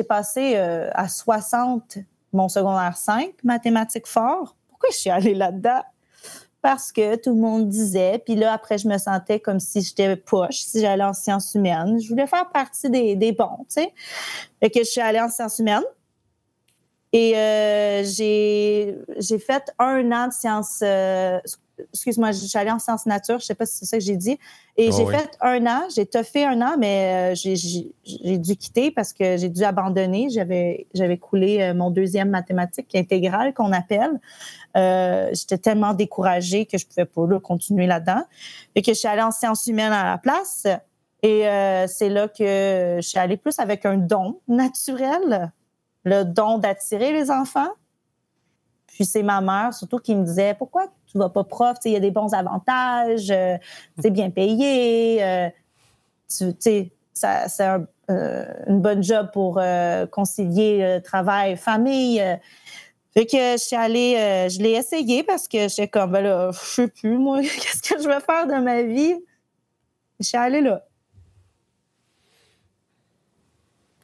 passé à 60 mon secondaire 5, mathématiques fort. Pourquoi je suis allée là-dedans? Parce que tout le monde disait, puis là, après, je me sentais comme si j'étais poche, si j'allais en sciences humaines. Je voulais faire partie des bons, tu sais. Fait que je suis allée en sciences humaines. Et j'ai fait 1 an de sciences... excuse-moi, je suis allée en sciences nature, je sais pas si c'est ça que j'ai dit. Et fait 1 an, j'ai toffé 1 an, mais j'ai dû quitter parce que j'ai dû abandonner. J'avais coulé mon 2e mathématique intégrale qu'on appelle. J'étais tellement découragée que je pouvais pas continuer là-dedans. Et que je suis allée en sciences humaines à la place. Et c'est là que je suis allée plus avec un don naturel, le don d'attirer les enfants. Puis c'est ma mère, surtout, qui me disait « Pourquoi tu vas pas prof? Il y a des bons avantages, c'est bien payé, c'est une bonne job pour concilier travail, famille. » Fait que je suis allée, je l'ai essayé parce que j'étais comme, ben là, je sais plus, moi, qu'est-ce que je vais faire de ma vie? Je suis allée là.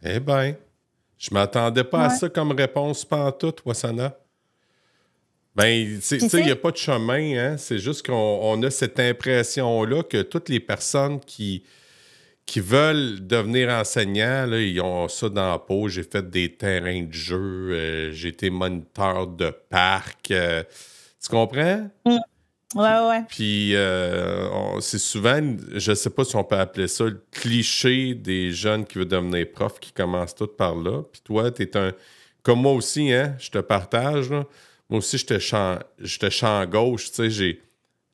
Eh bien, je m'attendais pas à ça comme réponse pantoute, Wasana. Ben, tu sais, il n'y a pas de chemin, hein? C'est juste qu'on a cette impression-là que toutes les personnes qui veulent devenir enseignants, là, ils ont ça dans la peau. J'ai fait des terrains de jeu, j'ai été moniteur de parc. Tu comprends? Ouais. Puis, c'est souvent, je sais pas si on peut appeler ça le cliché des jeunes qui veulent devenir prof qui commencent tout par là. Puis toi, t'es un... Comme moi aussi, hein? Je te partage, là. Moi aussi, j'étais champ gauche, tu sais,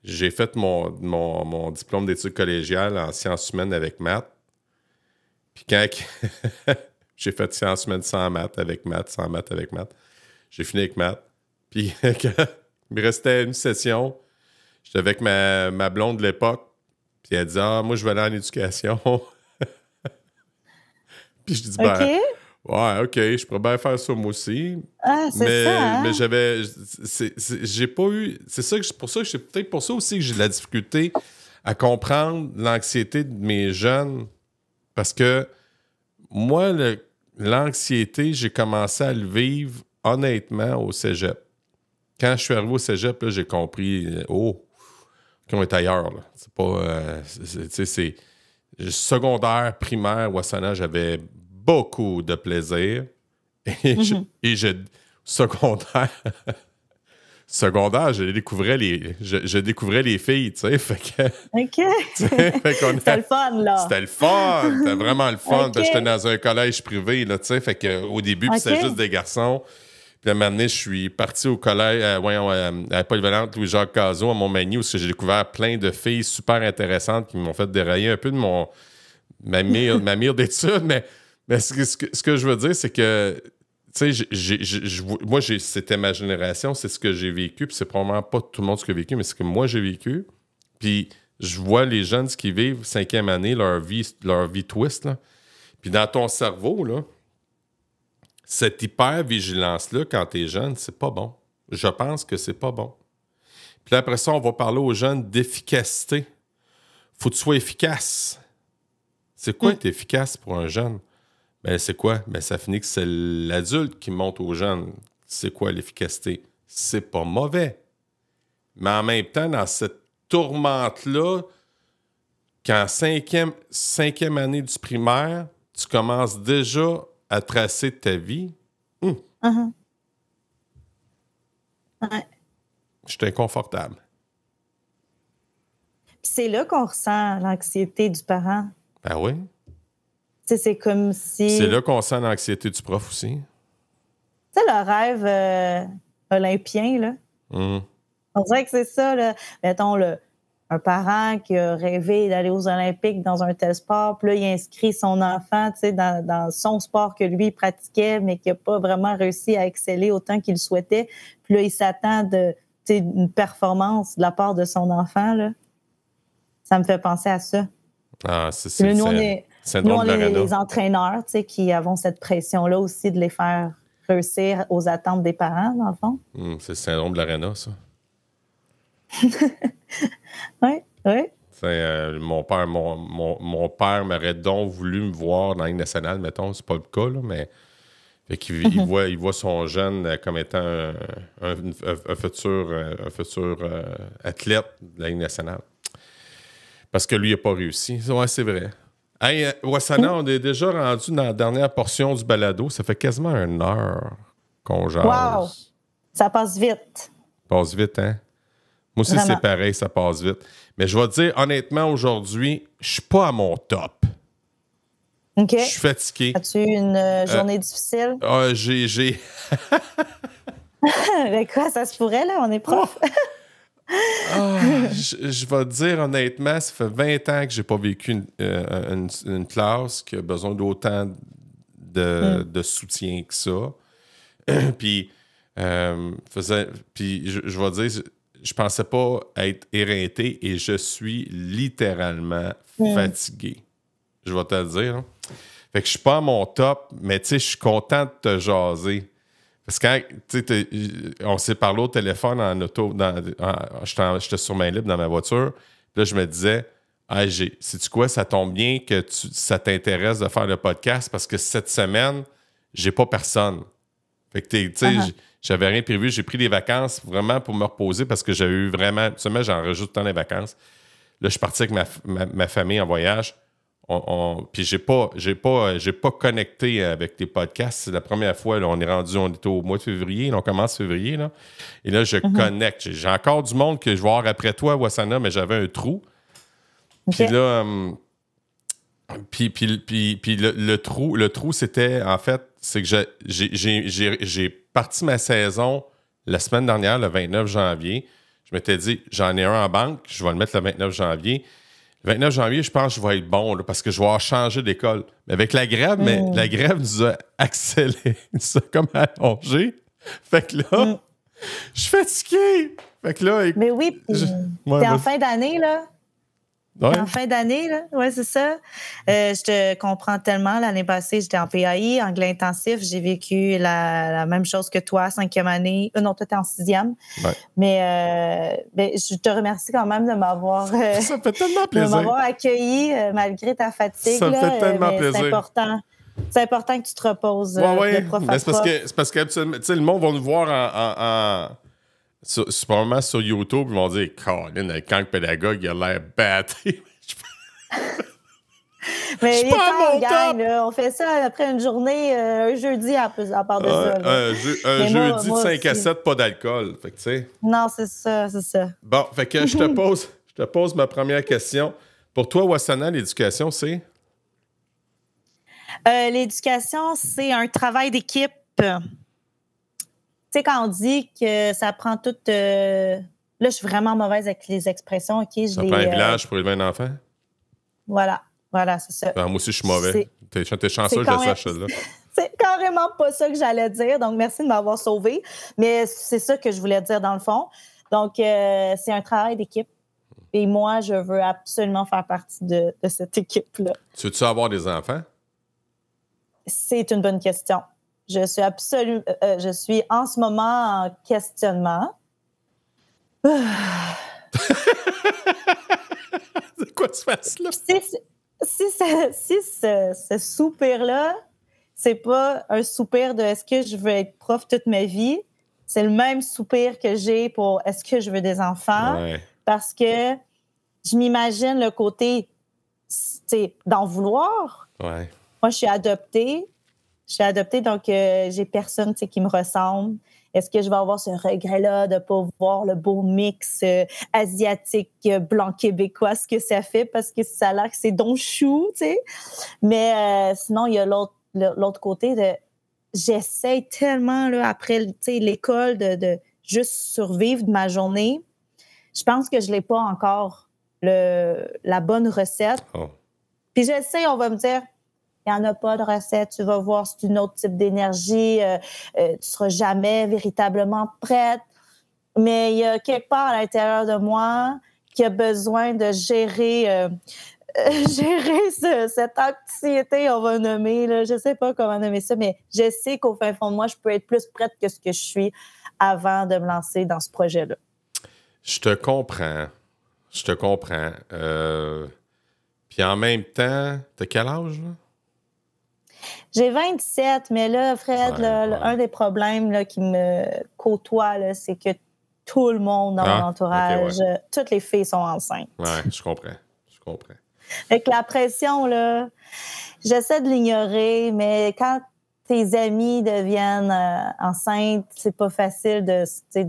j'ai fait mon diplôme d'études collégiales en sciences humaines avec maths. Puis quand J'ai fait sciences humaines sans maths, avec maths, sans maths, avec maths. J'ai fini avec maths. Puis, il me restait une session. J'étais avec ma blonde de l'époque. Puis, elle dit « Ah, moi, je vais aller en éducation. » Puis, je dis « Ben, ouais, OK, je pourrais bien faire ça, moi aussi. » Ah, c'est ça, hein? Mais j'avais... j'ai pas eu... C'est pour ça que c'est peut-être pour ça aussi que j'ai de la difficulté à comprendre l'anxiété de mes jeunes. Parce que moi, l'anxiété, j'ai commencé à le vivre honnêtement au cégep. Quand je suis arrivé au cégep, là, j'ai compris, qu'on est ailleurs. Là. C'est pas... c'est secondaire, primaire, Wasana, j'avais beaucoup de plaisir. Et, secondaire, je découvrais les filles, tu sais. Fait que... OK. C'était le fun, là. C'était le fun. C'était vraiment le fun. OK. J'étais dans un collège privé, là, tu sais. Fait que au début, c'était juste des garçons. Puis à un moment donné, je suis parti au collège, à la polyvalente Louis-Jacques Cazot, à Montmagny, où j'ai découvert plein de filles super intéressantes qui m'ont fait dérailler un peu de ma mire d'études. Mais ce que je veux dire, c'est que, tu sais, moi, c'était ma génération, c'est ce que j'ai vécu, puis c'est probablement pas tout le monde ce que j'ai vécu, mais c'est ce que moi, j'ai vécu. Puis je vois les jeunes qui vivent 5e année, leur vie twist, là. Puis dans ton cerveau, là, cette hyper-vigilance-là, quand t'es jeune, c'est pas bon. Je pense que c'est pas bon. Puis après ça, on va parler aux jeunes d'efficacité. Faut que tu sois efficace. C'est quoi être efficace pour un jeune? Ben, c'est quoi? Ben, ça finit que c'est l'adulte qui montre aux jeunes. C'est quoi l'efficacité? C'est pas mauvais. Mais en même temps, dans cette tourmente-là, qu'en cinquième année du primaire, tu commences déjà à tracer ta vie. Uh-huh. Ouais. Je suis inconfortable. Puis c'est là qu'on ressent l'anxiété du parent. Ben oui. Tu sais, c'est comme si... C'est là qu'on sent l'anxiété du prof aussi. Tu sais, le rêve olympien, là. On dirait que c'est ça, là. Mettons, un parent qui a rêvé d'aller aux Olympiques dans un tel sport, puis là, il inscrit son enfant, tu sais, dans son sport que lui, il pratiquait, mais qui n'a pas vraiment réussi à exceller autant qu'il souhaitait. Puis là, il s'attend d'une performance de la part de son enfant, là. Ça me fait penser à ça. Ah, c'est là, nous, on est les les entraîneurs, tu sais, qui avons cette pression-là aussi de les faire réussir aux attentes des parents, dans le fond. C'est le syndrome de l'aréna, ça. Oui. Mon père m'aurait donc voulu me voir dans la Ligue nationale, mettons. C'est pas le cas, là, mais fait qu'il il voit son jeune comme étant un futur athlète de la Ligue nationale. Parce que lui, il n'a pas réussi. Ouais, c'est vrai. Hey, Wasana, on est déjà rendu dans la dernière portion du balado. Ça fait quasiment 1 heure qu'on jase. Wow! Ça passe vite. Ça passe vite, hein? Moi aussi, Vraiment. c'est pareil, ça passe vite. Mais je vais te dire, honnêtement, aujourd'hui, je suis pas à mon top. OK. Je suis fatigué. As-tu eu une journée difficile? J'ai... Mais quoi, ça se pourrait, là? On est prof. Je vais te dire, honnêtement, ça fait 20 ans que j'ai pas vécu une classe qui a besoin d'autant de soutien que ça. Puis, je vais dire... Je pensais pas être éreinté et je suis littéralement fatigué. Je vais te le dire. Hein? Fait que je suis pas à mon top, mais tu sais, je suis content de te jaser. Parce que quand on s'est parlé au téléphone en auto, j'étais sur main libre dans ma voiture, puis là, je me disais, sais-tu quoi, ça tombe bien que ça t'intéresse de faire le podcast parce que cette semaine, j'ai pas personne. Fait que tu sais, j'avais rien prévu. J'ai pris des vacances vraiment pour me reposer parce que j'avais eu vraiment... Seulement, j'en rajoute tant les vacances. Là, je suis parti avec ma famille en voyage. Puis j'ai pas connecté avec les podcasts. C'est la première fois. Là, on est au mois de février. Là, on commence février. Là, et là, je connecte. J'ai encore du monde que je vais voir après toi, Wasana, mais j'avais un trou. Puis là... Puis le trou, c'était, en fait, c'est que j'ai parti ma saison la semaine dernière, le 29 janvier. Je m'étais dit, j'en ai un en banque, je vais le mettre le 29 janvier. Le 29 janvier, je pense que je vais être bon là, parce que je vais avoir changé d'école. Mais avec la grève, mais la grève nous a accéléré, nous a comme allongé. Fait que là, je suis fatigué. Fait que là, Mais oui, t'es en fin d'année, là. Ouais. En fin d'année, là. Oui, c'est ça. Je te comprends tellement. L'année passée, j'étais en PAI, anglais intensif. J'ai vécu la même chose que toi, 5e année. Non, toi, t'es en 6e. Ouais. Mais je te remercie quand même de m'avoir... Ça me fait tellement plaisir. De m'avoir accueilli malgré ta fatigue. Ça me fait tellement plaisir. C'est important. C'est important que tu te reposes. Oui. C'est parce que tu sais, le monde va nous voir probablement sur YouTube, ils vont dire Colin, le cancre pédagogue, il a l'air batté. Mais les temps gagnent, là. On fait ça après une journée, un jeudi à part de ça. Un jeudi de 5 à 7, pas d'alcool. Fait que, tu sais. Non, c'est ça. Bon, fait que je te pose ma première question. Pour toi, Wasana, l'éducation, c'est? L'éducation, c'est un travail d'équipe. Tu sais, quand on dit que ça prend tout... là, je suis vraiment mauvaise avec les expressions. Okay? Ça prend un village pour élever un enfant? Voilà, c'est ça. Ben, moi aussi, je suis mauvais. T'es chanceux, je le sache, là. C'est carrément pas ça que j'allais dire. Donc, merci de m'avoir sauvée. Mais c'est ça que je voulais dire dans le fond. Donc, c'est un travail d'équipe. Et moi, je veux absolument faire partie de cette équipe-là. Tu veux-tu avoir des enfants? C'est une bonne question. Je suis en ce moment en questionnement. C'est quoi tu fais là? Si ce soupir-là, c'est pas un soupir de est-ce que je veux être prof toute ma vie, c'est le même soupir que j'ai pour est-ce que je veux des enfants, parce que je m'imagine le côté d'en vouloir. Ouais. Moi, je suis adoptée, donc j'ai personne qui me ressemble. Est-ce que je vais avoir ce regret-là de ne pas voir le beau mix asiatique, blanc québécois, ce que ça fait, parce que ça a l'air que c'est donc chou, tu sais. Mais sinon, il y a l'autre côté de... J'essaie tellement, là, après l'école, de juste survivre de ma journée. Je pense que je ne l'ai pas encore, la bonne recette. Oh. Puis j'essaie, on va me dire... Il n'y en a pas de recette, tu vas voir, c'est un autre type d'énergie, tu ne seras jamais véritablement prête. Mais il y a quelque part à l'intérieur de moi qui a besoin de gérer cette anxiété, on va nommer. Là. Je ne sais pas comment nommer ça, mais je sais qu'au fin fond de moi, je peux être plus prête que ce que je suis avant de me lancer dans ce projet-là. Je te comprends. Puis en même temps, t'as quel âge, là? J'ai 27, mais là, Fred, un des problèmes là, qui me côtoie, là, c'est que tout le monde dans mon entourage, toutes les filles sont enceintes. Oui, je comprends. Fait que la pression, là, j'essaie de l'ignorer, mais quand tes amis deviennent enceintes, c'est pas facile de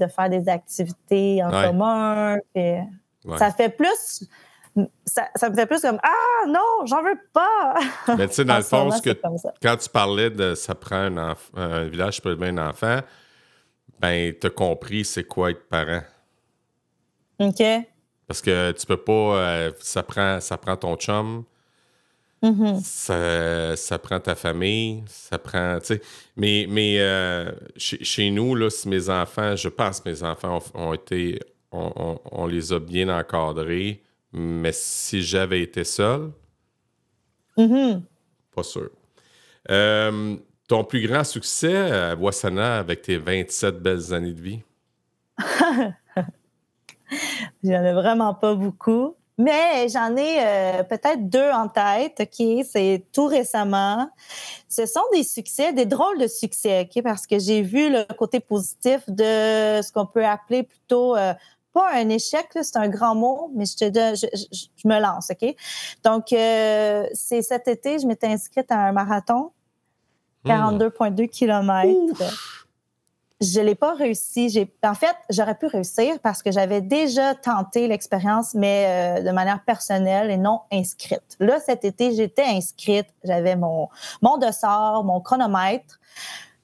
faire des activités en commun. Puis ça fait plus... Ça me fait plus comme « Ah, non, j'en veux pas! » Mais tu sais, dans le fond, quand tu parlais de « ça prend un village pour élever un enfant », ben, t'as compris c'est quoi être parent. OK. Parce que tu peux pas... ça prend ton chum, ça prend ta famille, ça prend... Tu sais, mais chez nous, là, si mes enfants... Je pense que mes enfants ont été... On les a bien encadrés. Mais si j'avais été seul, pas sûr. Ton plus grand succès à Wasana avec tes 27 belles années de vie? J'en ai vraiment pas beaucoup. Mais j'en ai peut-être 2 en tête, OK? C'est tout récemment. Ce sont des succès, des drôles de succès, OK? Parce que j'ai vu le côté positif de ce qu'on peut appeler plutôt... pas un échec, là, c'est un grand mot, mais je me lance, OK? Donc, c'est cet été, je m'étais inscrite à un marathon, 42,2 km. Je ne l'ai pas réussi. En fait, j'aurais pu réussir parce que j'avais déjà tenté l'expérience, mais de manière personnelle et non inscrite. Là, cet été, j'étais inscrite. J'avais mon dossard, mon chronomètre.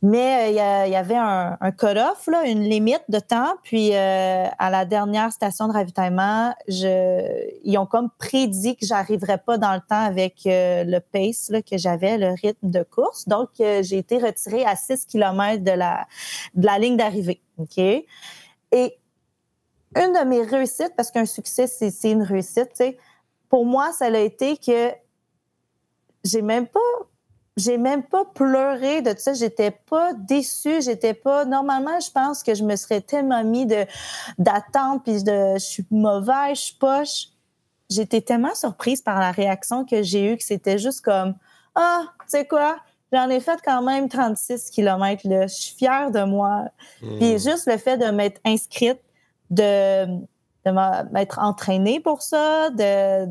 Mais il y avait un cut-off, là, une limite de temps. Puis à la dernière station de ravitaillement, ils ont comme prédit que j'arriverais pas dans le temps avec le pace là, que j'avais, le rythme de course. Donc, j'ai été retirée à 6 km de la ligne d'arrivée. OK? Et une de mes réussites, parce qu'un succès, c'est une réussite, tu sais, pour moi, ça a été que j'ai même pas pleuré de tout ça. J'étais pas déçue. Normalement, je pense que je me serais tellement mis d'attente puis je suis mauvaise, je suis poche. J'étais tellement surprise par la réaction que j'ai eue que c'était juste comme, tu sais quoi? J'en ai fait quand même 36 km, là. Je suis fière de moi. Puis juste le fait de m'être inscrite, de m'être entraînée pour ça, de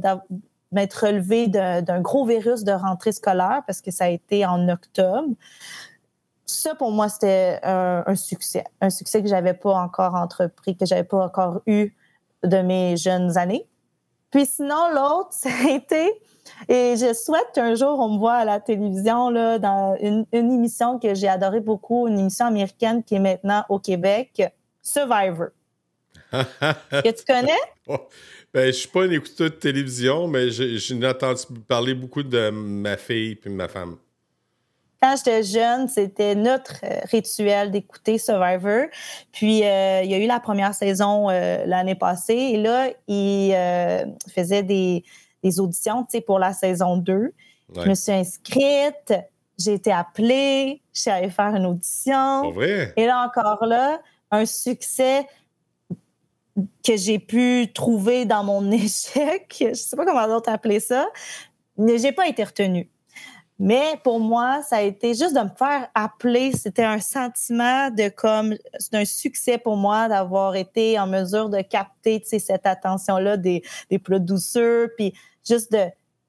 m'être relevée d'un gros virus de rentrée scolaire parce que ça a été en octobre. Ça, pour moi, c'était un succès. Un succès que j'avais pas encore entrepris, que j'avais pas encore eu de mes jeunes années. Puis sinon, l'autre, ça a été... Et je souhaite qu'un jour, on me voit à la télévision là, dans une émission que j'ai adorée beaucoup, une émission américaine qui est maintenant au Québec, Survivor. Que tu connais? Ben, je suis pas un écouteur de télévision, mais j'ai entendu parler beaucoup de ma fille et de ma femme. Quand j'étais jeune, c'était notre rituel d'écouter Survivor. Puis, il y a eu la première saison l'année passée. Et là, il faisait des auditions, tu sais, pour la saison 2. Ouais. Je me suis inscrite. J'ai été appelée. Je suis allée faire une audition. Pas vrai? Et là, encore là, un succès que j'ai pu trouver dans mon échec. Je sais pas comment d'autres appeler ça. Mais j'ai pas été retenue. Mais pour moi, ça a été juste de me faire appeler. C'était un sentiment d'un succès pour moi d'avoir été en mesure de capter, tu sais, cette attention-là des plats douceurs, puis juste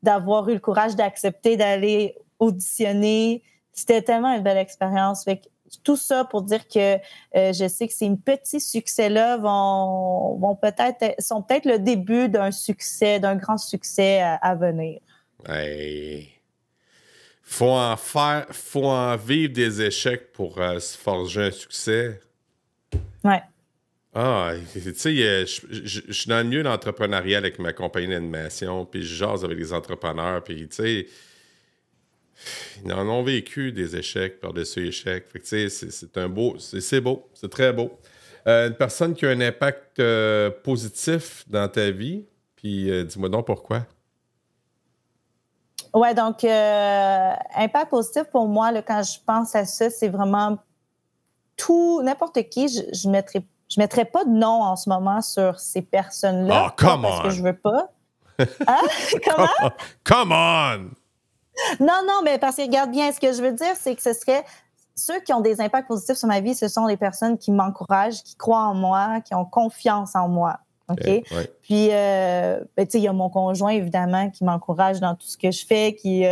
d'avoir eu le courage d'accepter d'aller auditionner. C'était tellement une belle expérience. Fait que tout ça pour dire que je sais que ces petits succès-là sont peut-être le début d'un succès, d'un grand succès à venir. Hey. Faut en vivre des échecs pour se forger un succès. Ouais. Ah, tu sais, je suis dans le milieu d'entrepreneuriat avec ma compagnie d'animation, puis je jase avec des entrepreneurs, puis tu sais, ils en ont vécu des échecs par-dessus échecs. Fait que tu sais, c'est beau, c'est très beau. Une personne qui a un impact positif dans ta vie, puis dis-moi donc pourquoi. Ouais, donc impact positif pour moi, là, quand je pense à ça, c'est vraiment n'importe qui. Je mettrais pas de nom en ce moment sur ces personnes-là. Oh, come on! Parce que je veux pas. Hein? Comment? Come on! Non, mais parce que regarde bien, ce que je veux dire, c'est que ce serait ceux qui ont des impacts positifs sur ma vie, ce sont les personnes qui m'encouragent, qui croient en moi, qui ont confiance en moi. OK? Ouais. Puis, tu sais, il y a mon conjoint, évidemment, qui m'encourage dans tout ce que je fais, qui,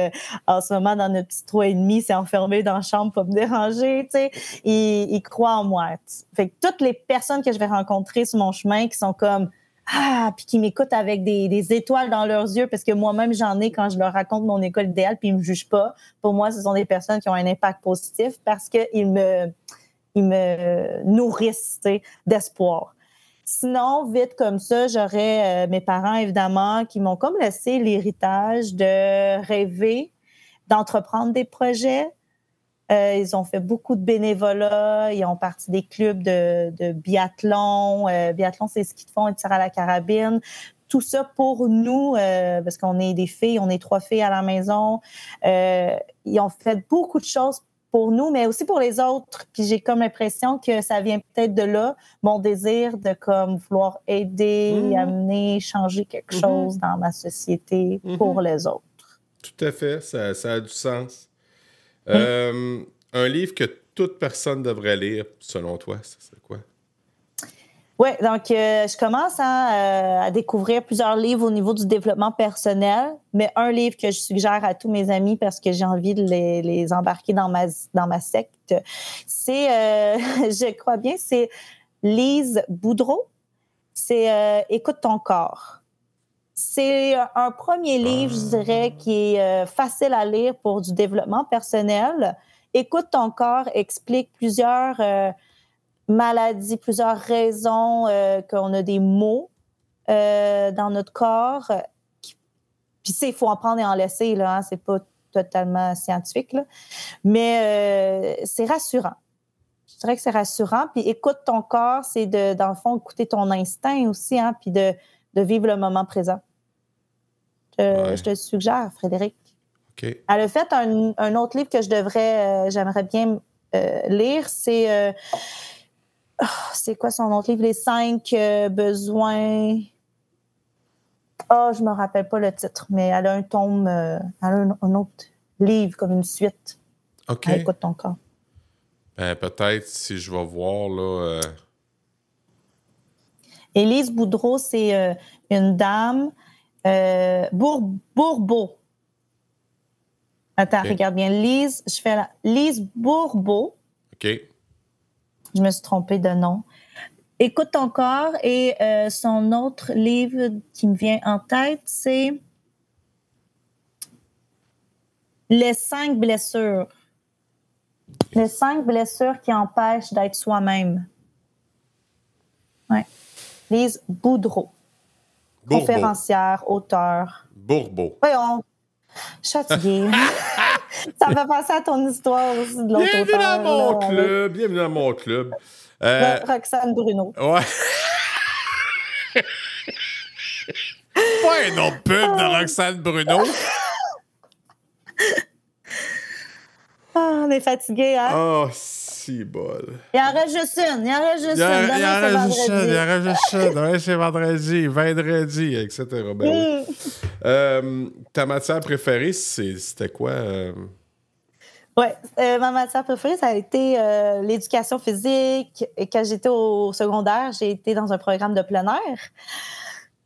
en ce moment, dans notre petit 3,5, s'est enfermé dans la chambre pour me déranger, tu sais. Il croit en moi. Fait que toutes les personnes que je vais rencontrer sur mon chemin qui sont comme, puis qui m'écoutent avec des étoiles dans leurs yeux, parce que moi-même, j'en ai quand je leur raconte mon école idéale, puis ils me jugent pas. Pour moi, ce sont des personnes qui ont un impact positif parce qu'ils me nourrissent, tu sais, d'espoir. Sinon, vite comme ça, j'aurais mes parents, évidemment, qui m'ont comme laissé l'héritage de rêver, d'entreprendre des projets. Ils ont fait beaucoup de bénévolat, ils ont parti des clubs de biathlon. Biathlon, c'est ce qu'ils font, ils tirent à la carabine. Tout ça pour nous, parce qu'on est des filles, on est 3 filles à la maison. Ils ont fait beaucoup de choses pour nous, mais aussi pour les autres. Puis j'ai comme l'impression que ça vient peut-être de là, mon désir de comme vouloir aider, amener, changer quelque chose dans ma société pour les autres. Tout à fait, ça a du sens. Un livre que toute personne devrait lire, selon toi, ça serait quoi? Oui, donc je commence à découvrir plusieurs livres au niveau du développement personnel, mais un livre que je suggère à tous mes amis parce que j'ai envie de les embarquer dans ma secte, c'est, je crois bien, c'est Lise Boudreau. C'est Écoute ton corps. C'est un premier livre, je dirais, qui est facile à lire pour du développement personnel Écoute ton corps explique plusieurs maladies, plusieurs raisons qu'on a des maux dans notre corps. Puis il faut en prendre et en laisser, là, hein, c'est pas totalement scientifique, là. Mais c'est rassurant. Je dirais que c'est rassurant. Puis écoute ton corps, c'est dans le fond, écouter ton instinct aussi, hein, puis de vivre le moment présent. Je te le suggère, Frédéric. OK. Elle a fait un autre livre que j'aimerais bien lire, c'est quoi son autre livre? Les 5 besoins... je me rappelle pas le titre, mais elle a un tome, elle a un autre livre, comme une suite. OK. Écoute ton corps. Peut-être si je vais voir, là... Élise Boudreau, c'est une dame... Bourbeau. Attends, Okay. Regarde bien. Lise Bourbeau. OK. Je me suis trompée de nom. Écoute ton corps et son autre livre qui me vient en tête, c'est Les 5 blessures. Les 5 blessures qui empêchent d'être soi-même. Ouais. Lise Boudreau. Conférencière, auteure. Bourbeau. Voyons. Je suis fatiguée. Ça me fait penser à ton histoire aussi de l'autre Bienvenue auteur. dans mon club. Bienvenue dans mon club. Roxane Bruno. Ouais. Pas un autre pub de Roxane Bruno. On est fatigué, hein? Oh, si bol. Il en reste juste une. Il y en reste juste une. Ouais, c'est vendredi, etc. Ben oui. Ta matière préférée, c'était quoi? Oui, ma matière préférée, ça a été l'éducation physique. Et quand j'étais au secondaire, j'ai été dans un programme de plein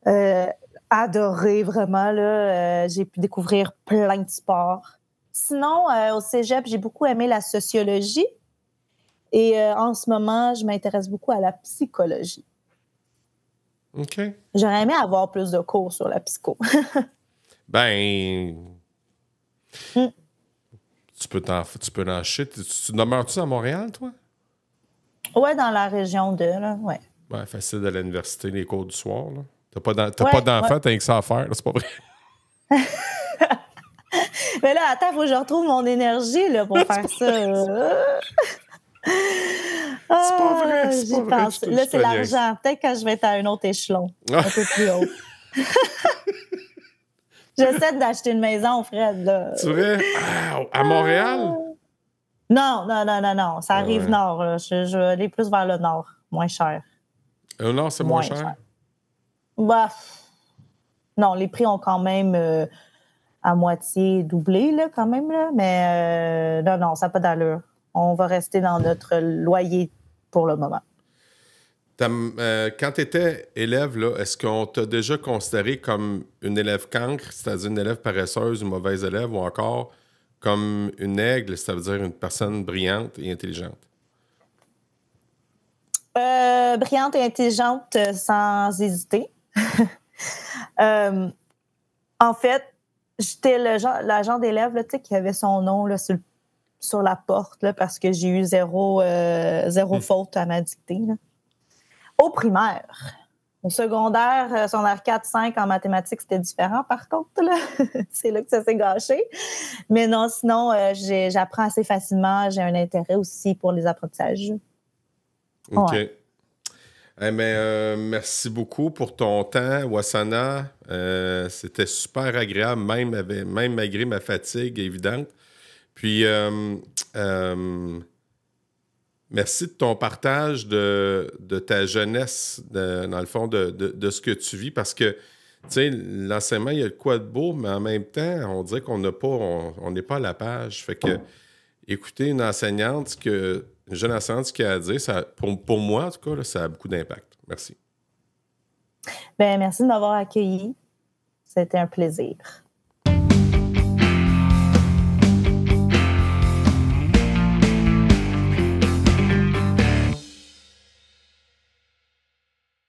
air. Adoré, vraiment. Là, j'ai pu découvrir plein de sports. Sinon, au cégep, j'ai beaucoup aimé la sociologie. Et en ce moment, je m'intéresse beaucoup à la psychologie. OK. J'aurais aimé avoir plus de cours sur la psycho. Tu peux en shit. Tu demeures-tu à Montréal, toi? Ouais, dans la région de, là, ouais. Ouais, facile d'aller à l'université, les cours du soir, là. T'as pas d'enfant, t'as rien que ça à faire, là, c'est pas vrai. Mais là, attends, il faut que je retrouve mon énergie, là, pour faire ça. C'est pas vrai, c'est pas vrai. Là, c'est l'argent. Peut-être quand je vais être à un autre échelon, un peu plus haut. J'essaie d'acheter une maison, Fred, là. Tu vrai? À Montréal? Non. Ça arrive nord, là. Je vais aller plus vers le nord, moins cher. Au nord, c'est moins cher? Bah, non, les prix ont quand même à moitié doublé, là, quand même, là. Mais non, ça n'a pas d'allure. On va rester dans notre loyer pour le moment. Quand tu étais élève, là, est-ce qu'on t'a déjà considéré comme une élève cancre, c'est-à-dire une élève paresseuse, une mauvaise élève, ou encore comme une aigle, c'est-à-dire une personne brillante et intelligente? Brillante et intelligente, sans hésiter. En fait, j'étais l'agent d'élève là, qui avait son nom là, sur la porte là, parce que j'ai eu zéro faute à ma dictée. Là. Au primaire. Au secondaire, secondaire 4-5 en mathématiques, c'était différent par contre. Là. C'est là que ça s'est gâché. Mais non, sinon, j'apprends assez facilement. J'ai un intérêt aussi pour les apprentissages. OK. Ouais. Merci beaucoup pour ton temps, Wasana. C'était super agréable, même malgré ma fatigue évidente. Puis, merci de ton partage de ta jeunesse, dans le fond, de ce que tu vis, parce que, tu sais, l'enseignement, il y a le quoi de beau, mais en même temps, on dirait qu'on n'est pas à la page. Fait que, écouter une jeune enseignante, ce qu'elle a à dire, ça, pour moi, en tout cas, là, ça a beaucoup d'impact. Merci. Merci de m'avoir accueilli. C'était un plaisir.